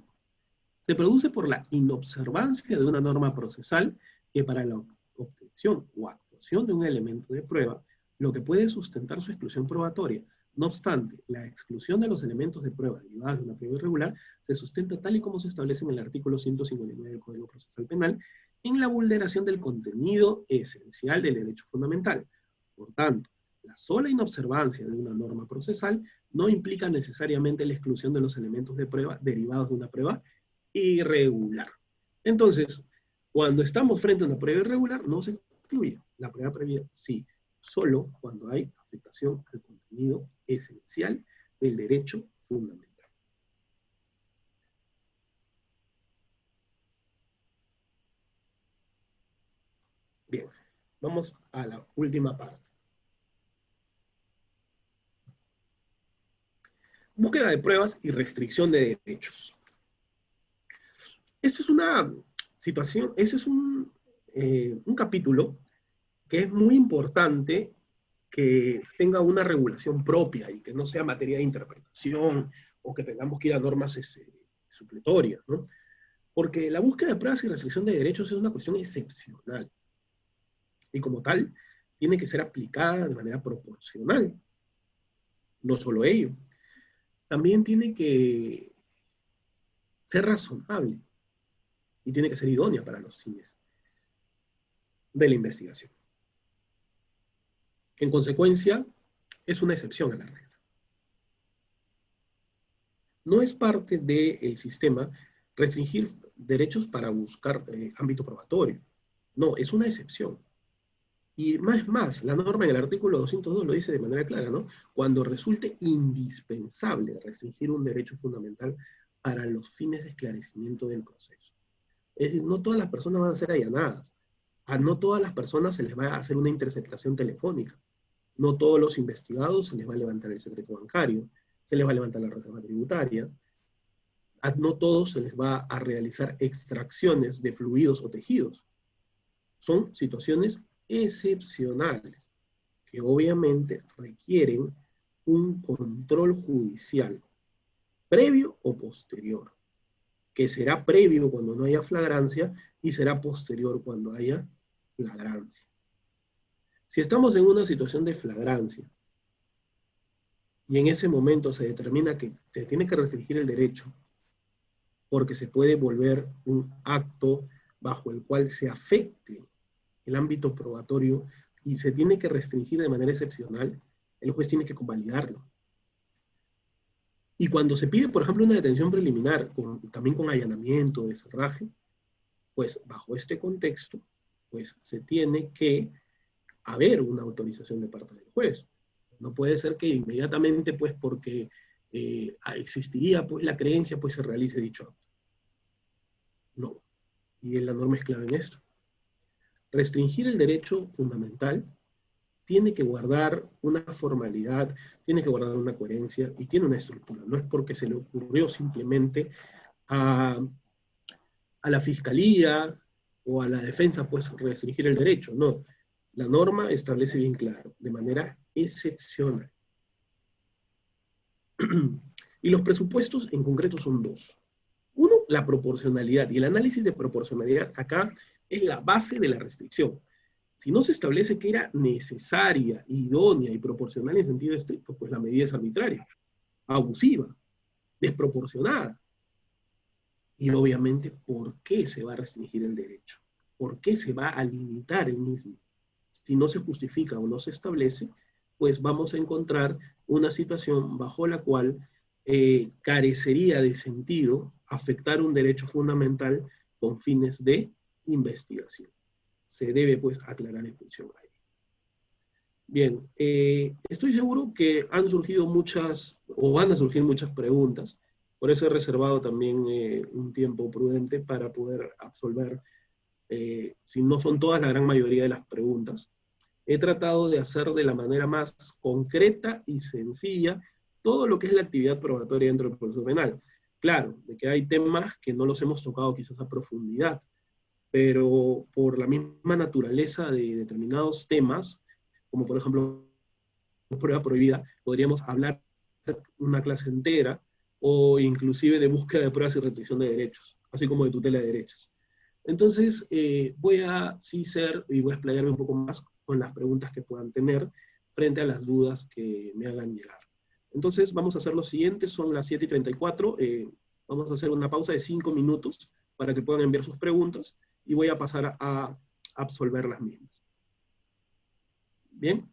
se produce por la inobservancia de una norma procesal que para la obtención o actuación de un elemento de prueba, lo que puede sustentar su exclusión probatoria. No obstante, la exclusión de los elementos de prueba derivados de una prueba irregular se sustenta tal y como se establece en el artículo 159 del Código Procesal Penal, en la vulneración del contenido esencial del derecho fundamental. Por tanto, la sola inobservancia de una norma procesal no implica necesariamente la exclusión de los elementos de prueba derivados de una prueba irregular. Entonces, cuando estamos frente a una prueba irregular, no se excluye. La prueba previa sí, solo cuando hay afectación al contenido esencial del derecho fundamental. Bien, vamos a la última parte. Búsqueda de pruebas y restricción de derechos. Esta es una situación, ese es un capítulo que es muy importante que tenga una regulación propia y que no sea materia de interpretación o que tengamos que ir a normas supletorias, ¿no? Porque la búsqueda de pruebas y restricción de derechos es una cuestión excepcional. Y como tal, tiene que ser aplicada de manera proporcional. No solo ello, también tiene que ser razonable y tiene que ser idónea para los fines de la investigación. En consecuencia, es una excepción a la regla. No es parte del sistema restringir derechos para buscar ámbito probatorio. No, es una excepción. Y más, la norma en el artículo 202 lo dice de manera clara, ¿no? Cuando resulte indispensable restringir un derecho fundamental para los fines de esclarecimiento del proceso. Es decir, no todas las personas van a ser allanadas. A no todas las personas se les va a hacer una interceptación telefónica. No todos los investigados se les va a levantar el secreto bancario, se les va a levantar la reserva tributaria. A no todos se les va a realizar extracciones de fluidos o tejidos. Son situaciones excepcionales que obviamente requieren un control judicial previo o posterior, que será previo cuando no haya flagrancia y será posterior cuando haya flagrancia. Si estamos en una situación de flagrancia y en ese momento se determina que se tiene que restringir el derecho porque se puede volver un acto bajo el cual se afecte el ámbito probatorio y se tiene que restringir de manera excepcional, el juez tiene que convalidarlo. Y cuando se pide, por ejemplo, una detención preliminar, también con allanamiento, de cerraje, pues bajo este contexto, pues se tiene que haber una autorización de parte del juez. No puede ser que inmediatamente, pues porque existiría pues la creencia, pues se realice dicho acto. No. Y la norma es clara en esto. Restringir el derecho fundamental tiene que guardar una formalidad, tiene que guardar una coherencia y tiene una estructura. No es porque se le ocurrió simplemente a la fiscalía o a la defensa pues restringir el derecho. No. La norma establece bien claro, de manera excepcional. Y los presupuestos en concreto son dos. Uno, la proporcionalidad. Y el análisis de proporcionalidad acá es la base de la restricción. Si no se establece que era necesaria, idónea y proporcional en sentido estricto, pues la medida es arbitraria, abusiva, desproporcionada. Y obviamente, ¿por qué se va a restringir el derecho? ¿Por qué se va a limitar el mismo? Si no se justifica o no se establece, pues vamos a encontrar una situación bajo la cual carecería de sentido afectar un derecho fundamental con fines de investigación. Se debe pues aclarar en función a ello. Bien, estoy seguro que han surgido muchas, o van a surgir muchas preguntas, por eso he reservado también un tiempo prudente para poder absolver, si no son todas, la gran mayoría de las preguntas. He tratado de hacer de la manera más concreta y sencilla todo lo que es la actividad probatoria dentro del proceso penal. Claro, de que hay temas que no los hemos tocado quizás a profundidad, pero por la misma naturaleza de determinados temas, como por ejemplo prueba prohibida, podríamos hablar una clase entera, o inclusive de búsqueda de pruebas y restricción de derechos, así como de tutela de derechos. Entonces, voy a sí ser, y voy a explayarme un poco más con las preguntas que puedan tener frente a las dudas que me hagan llegar. Entonces, vamos a hacer lo siguiente, son las 7:34, vamos a hacer una pausa de 5 minutos para que puedan enviar sus preguntas, y voy a pasar a absolver las mismas. ¿Bien?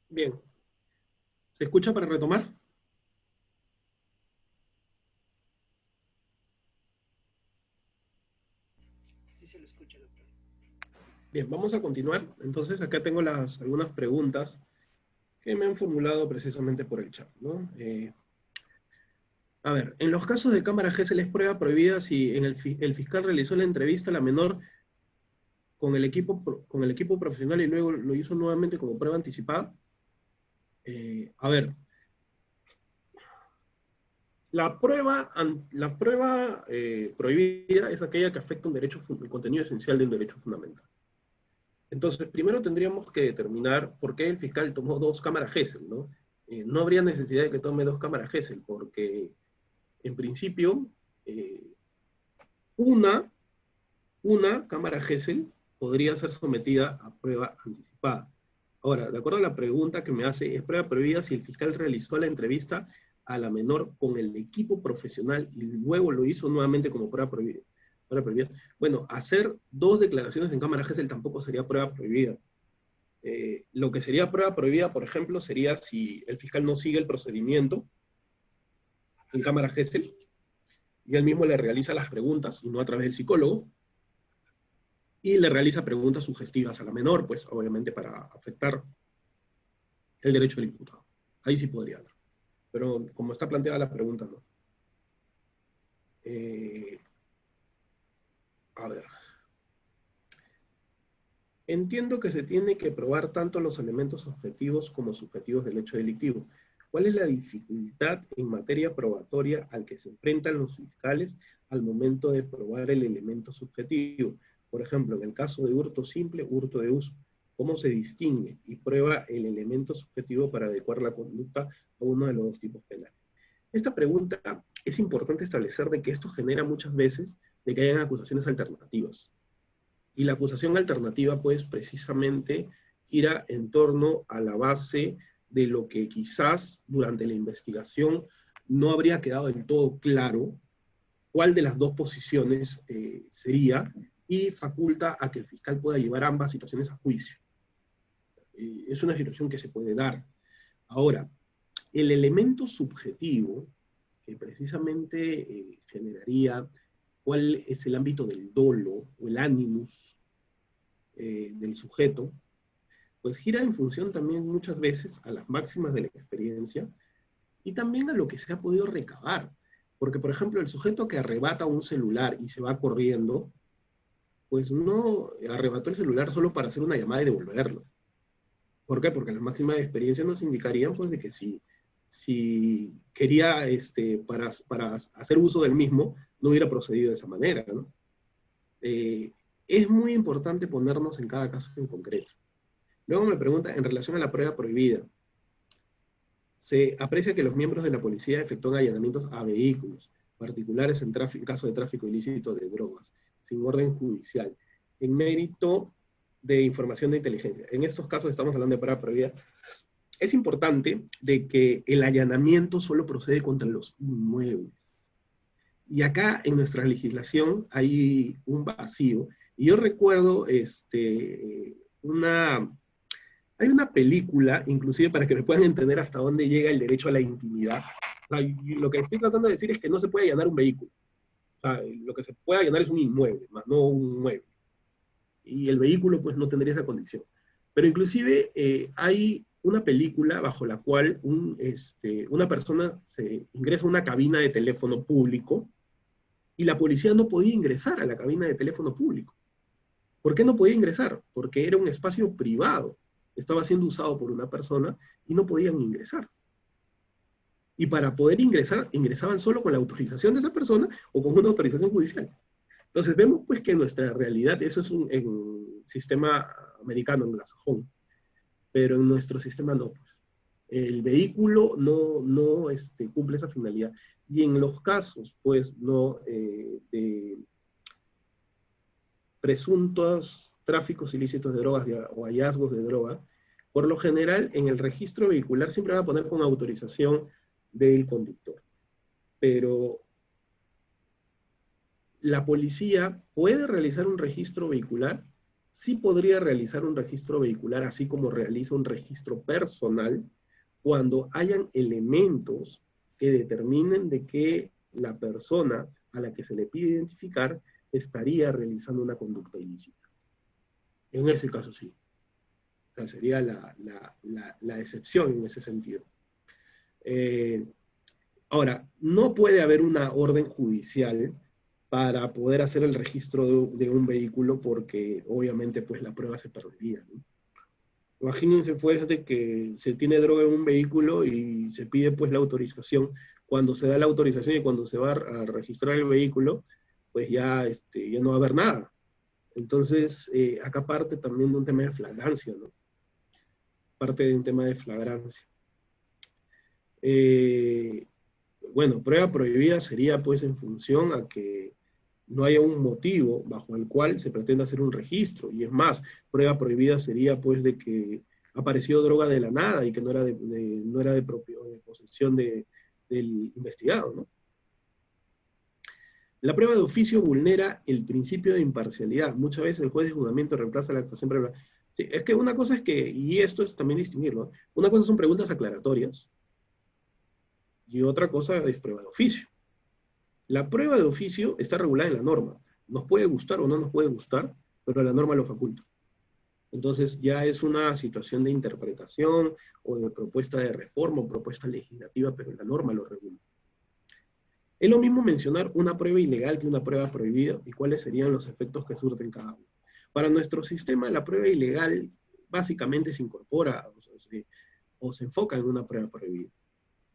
Bien. ¿Se escucha para retomar? Sí se lo escucha, doctor. Bien, vamos a continuar. Entonces, acá tengo algunas preguntas que me han formulado precisamente por el chat, ¿no? A ver, en los casos de cámara G se les prueba prohibida si el fiscal realizó la entrevista a la menor con el equipo profesional y luego lo hizo nuevamente como prueba anticipada. A ver, la prueba prohibida es aquella que afecta el contenido esencial de un derecho fundamental. Entonces, primero tendríamos que determinar por qué el fiscal tomó dos cámaras Gesell, ¿no? No habría necesidad de que tome dos cámaras Gesell, porque en principio, eh, una, una cámara Gesell podría ser sometida a prueba anticipada. Ahora, de acuerdo a la pregunta que me hace, es prueba prohibida si el fiscal realizó la entrevista a la menor con el equipo profesional y luego lo hizo nuevamente como prueba prohibida. Bueno, hacer dos declaraciones en cámara Gesell tampoco sería prueba prohibida. Lo que sería prueba prohibida, por ejemplo, sería si el fiscal no sigue el procedimiento en cámara Gesell y él mismo le realiza las preguntas, y no a través del psicólogo, y le realiza preguntas sugestivas a la menor, pues obviamente para afectar el derecho del imputado. Ahí sí podría haber. Pero como está planteada la pregunta, no. A ver. Entiendo que se tiene que probar tanto los elementos objetivos como subjetivos del hecho delictivo. ¿Cuál es la dificultad en materia probatoria al que se enfrentan los fiscales al momento de probar el elemento subjetivo? Por ejemplo, en el caso de hurto simple, hurto de uso. ¿Cómo se distingue y prueba el elemento subjetivo para adecuar la conducta a uno de los dos tipos penales? Esta pregunta es importante establecer de que esto genera muchas veces de que hayan acusaciones alternativas. Y la acusación alternativa, pues, precisamente gira en torno a la base de lo que quizás durante la investigación no habría quedado del todo claro cuál de las dos posiciones sería, y faculta a que el fiscal pueda llevar ambas situaciones a juicio. Es una situación que se puede dar. Ahora, el elemento subjetivo, que precisamente generaría cuál es el ámbito del dolo o el animus del sujeto, pues gira en función también muchas veces a las máximas de la experiencia y también a lo que se ha podido recabar. Porque, por ejemplo, el sujeto que arrebata un celular y se va corriendo, pues no arrebató el celular solo para hacer una llamada y devolverlo. ¿Por qué? Porque las máximas de experiencia nos indicarían pues de que si quería para hacer uso del mismo, no hubiera procedido de esa manera, ¿no? Es muy importante ponernos en cada caso en concreto. Luego me pregunta, en relación a la prueba prohibida, se aprecia que los miembros de la policía efectúan allanamientos a vehículos particulares en caso de tráfico ilícito de drogas, sin orden judicial, en mérito de información de inteligencia. En estos casos estamos hablando de prueba prohibida. Es importante de que el allanamiento solo procede contra los inmuebles. Y acá en nuestra legislación hay un vacío. Y yo recuerdo hay una película, inclusive para que me puedan entender hasta dónde llega el derecho a la intimidad. O sea, lo que estoy tratando de decir es que no se puede allanar un vehículo. O sea, lo que se puede allanar es un inmueble, más no un mueble. Y el vehículo pues no tendría esa condición. Pero inclusive hay una película bajo la cual una persona se ingresa a una cabina de teléfono público y la policía no podía ingresar a la cabina de teléfono público. ¿Por qué no podía ingresar? Porque era un espacio privado. Estaba siendo usado por una persona y no podían ingresar. Y para poder ingresar, ingresaban solo con la autorización de esa persona o con una autorización judicial. Entonces vemos pues que nuestra realidad, eso es en un sistema americano, anglosajón, pero en nuestro sistema no. Pues. El vehículo no cumple esa finalidad. Y en los casos, pues, no de presuntos tráficos ilícitos de drogas o hallazgos de droga, por lo general en el registro vehicular siempre va a poner con autorización del conductor. Pero la policía puede realizar un registro vehicular sí podría realizar un registro vehicular, así como realiza un registro personal, cuando hayan elementos que determinen de que la persona a la que se le pide identificar estaría realizando una conducta ilícita. En ese caso sí. O sea, sería la excepción en ese sentido. Ahora, no puede haber una orden judicial para poder hacer el registro de un vehículo porque obviamente pues la prueba se perdería, ¿no? Imagínense pues de que se tiene droga en un vehículo y se pide pues la autorización. Cuando se da la autorización y cuando se va a registrar el vehículo, pues ya, ya no va a haber nada. Entonces, acá parte también de un tema de flagrancia, ¿no? Parte de un tema de flagrancia. Bueno, prueba prohibida sería pues en función a que no haya un motivo bajo el cual se pretenda hacer un registro. Y es más, prueba prohibida sería pues de que apareció droga de la nada y que no era de posesión del investigado, ¿no? La prueba de oficio vulnera el principio de imparcialidad. Muchas veces el juez de juzgamiento reemplaza la actuación previa. Sí, es que una cosa es que, y esto es también distinguirlo, una cosa son preguntas aclaratorias y otra cosa es prueba de oficio. La prueba de oficio está regulada en la norma. Nos puede gustar o no nos puede gustar, pero la norma lo faculta. Entonces ya es una situación de interpretación o de propuesta de reforma o propuesta legislativa, pero la norma lo regula. Es lo mismo mencionar una prueba ilegal que una prueba prohibida y cuáles serían los efectos que surten cada uno. Para nuestro sistema, la prueba ilegal básicamente se incorpora o se enfoca en una prueba prohibida.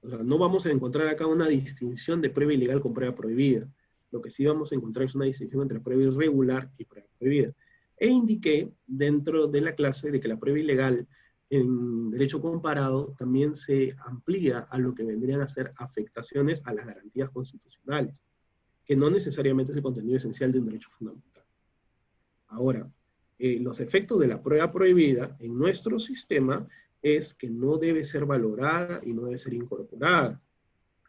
O sea, no vamos a encontrar acá una distinción de prueba ilegal con prueba prohibida. Lo que sí vamos a encontrar es una distinción entre prueba irregular y prueba prohibida. E indiqué dentro de la clase de que la prueba ilegal en derecho comparado también se amplía a lo que vendrían a ser afectaciones a las garantías constitucionales, que no necesariamente es el contenido esencial de un derecho fundamental. Ahora, los efectos de la prueba prohibida en nuestro sistema es que no debe ser valorada y no debe ser incorporada.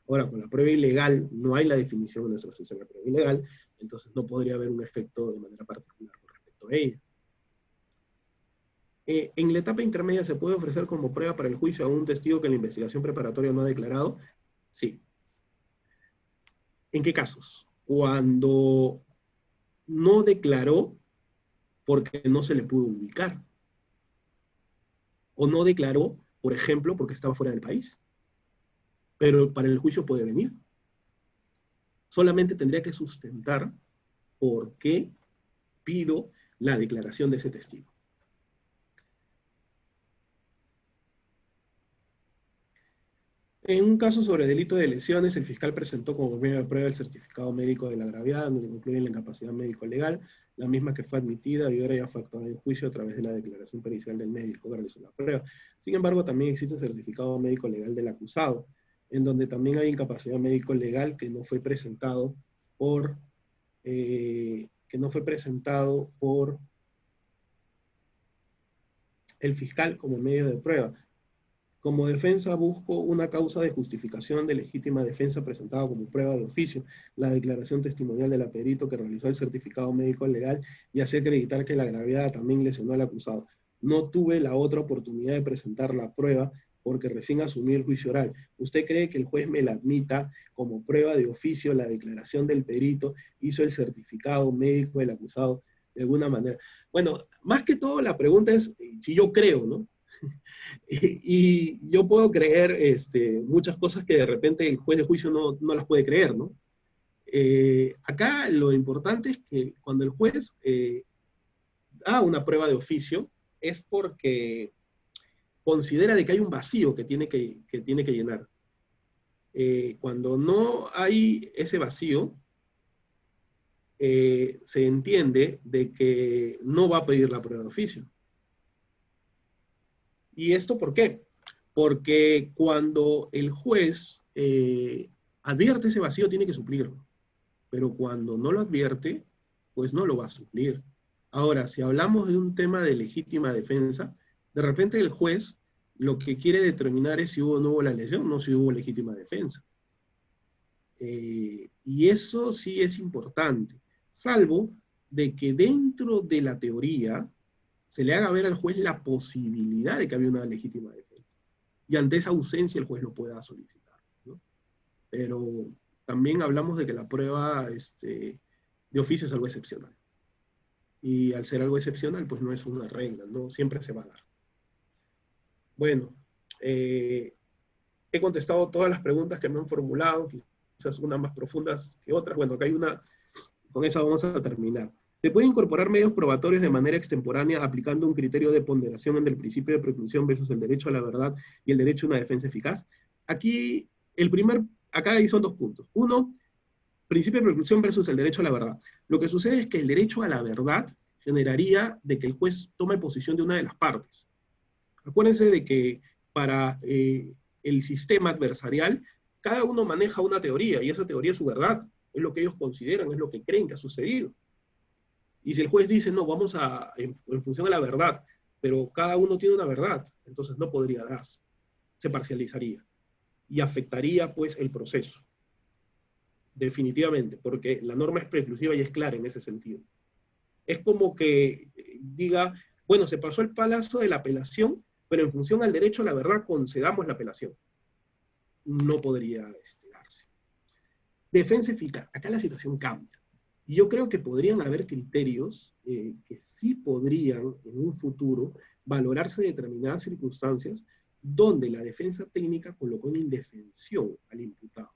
Ahora, con la prueba ilegal no hay la definición en nuestro sistema de prueba ilegal, entonces no podría haber un efecto de manera particular con respecto a ella. En la etapa intermedia se puede ofrecer como prueba para el juicio a un testigo que la investigación preparatoria no ha declarado. Sí. ¿En qué casos? Cuando no declaró porque no se le pudo ubicar. O no declaró, por ejemplo, porque estaba fuera del país. Pero para el juicio puede venir. Solamente tendría que sustentar por qué pido la declaración de ese testigo. En un caso sobre delito de lesiones, el fiscal presentó como medio de prueba el certificado médico de la agraviada, donde incluye la incapacidad médico-legal, la misma que fue admitida y ahora ya fue actuada en juicio a través de la declaración pericial del médico que realizó la prueba. Sin embargo, también existe el certificado médico-legal del acusado, en donde también hay incapacidad médico-legal que no fue presentado por el fiscal como medio de prueba. Como defensa busco una causa de justificación de legítima defensa presentada como prueba de oficio, la declaración testimonial del perito que realizó el certificado médico legal y así acreditar que la agraviada también lesionó al acusado. No tuve la otra oportunidad de presentar la prueba porque recién asumí el juicio oral. ¿Usted cree que el juez me la admita como prueba de oficio la declaración del perito, hizo el certificado médico del acusado de alguna manera? Bueno, más que todo la pregunta es si yo creo, ¿no? Y yo puedo creer muchas cosas que de repente el juez de juicio no las puede creer, ¿no? Acá lo importante es que cuando el juez da una prueba de oficio es porque considera de que hay un vacío que tiene que llenar. Cuando no hay ese vacío, se entiende de que no va a pedir la prueba de oficio. ¿Y esto por qué? Porque cuando el juez advierte ese vacío, tiene que suplirlo. Pero cuando no lo advierte, pues no lo va a suplir. Ahora, si hablamos de un tema de legítima defensa, de repente el juez lo que quiere determinar es si hubo o no hubo la lesión, no si hubo legítima defensa. Y eso sí es importante, salvo de que dentro de la teoría se le haga ver al juez la posibilidad de que había una legítima defensa. Y ante esa ausencia el juez lo pueda solicitar, ¿no? Pero también hablamos de que la prueba de oficio es algo excepcional. Y al ser algo excepcional, pues no es una regla, no siempre se va a dar. Bueno, he contestado todas las preguntas que me han formulado, quizás unas más profundas que otras. Bueno, acá hay una, con esa vamos a terminar. ¿Se puede incorporar medios probatorios de manera extemporánea aplicando un criterio de ponderación entre el principio de preclusión versus el derecho a la verdad y el derecho a una defensa eficaz? Aquí, acá ahí son dos puntos. Uno, principio de preclusión versus el derecho a la verdad. Lo que sucede es que el derecho a la verdad generaría de que el juez tome posición de una de las partes. Acuérdense de que para el sistema adversarial, cada uno maneja una teoría, y esa teoría es su verdad, es lo que ellos consideran, es lo que creen que ha sucedido. Y si el juez dice, no, vamos en función de la verdad, pero cada uno tiene una verdad, entonces no podría darse, se parcializaría, y afectaría pues el proceso, definitivamente, porque la norma es preclusiva y es clara en ese sentido. Es como que diga, bueno, se pasó el plazo de la apelación, pero en función al derecho a la verdad concedamos la apelación. No podría darse. Defensa eficaz. Acá la situación cambia. Y yo creo que podrían haber criterios que sí podrían en un futuro valorarse en determinadas circunstancias donde la defensa técnica colocó en indefensión al imputado.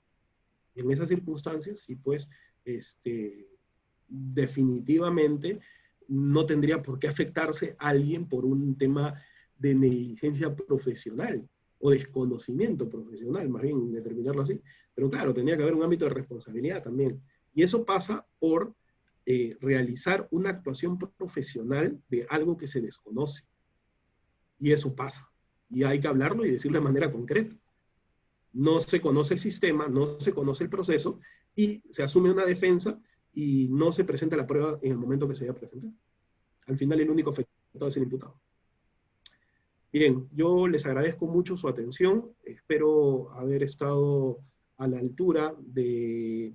En esas circunstancias, sí, pues, definitivamente no tendría por qué afectarse a alguien por un tema de negligencia profesional o desconocimiento profesional, más bien determinarlo así. Pero claro, tendría que haber un ámbito de responsabilidad también. Y eso pasa por realizar una actuación profesional de algo que se desconoce. Y eso pasa. Y hay que hablarlo y decirlo de manera concreta. No se conoce el sistema, no se conoce el proceso, y se asume una defensa y no se presenta la prueba en el momento que se debe presentar. Al final el único afectado es el imputado. Bien, yo les agradezco mucho su atención, espero haber estado a la altura de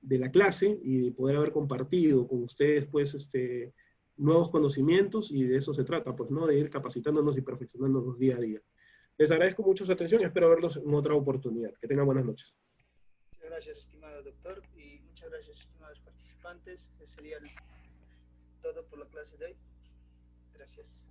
la clase y de poder haber compartido con ustedes pues nuevos conocimientos, y de eso se trata, pues, ¿no? De ir capacitándonos y perfeccionándonos día a día. Les agradezco mucho su atención y espero verlos en otra oportunidad. Que tengan buenas noches. Muchas gracias, estimado doctor, y muchas gracias, estimados participantes. Eso sería todo por la clase de hoy. Gracias.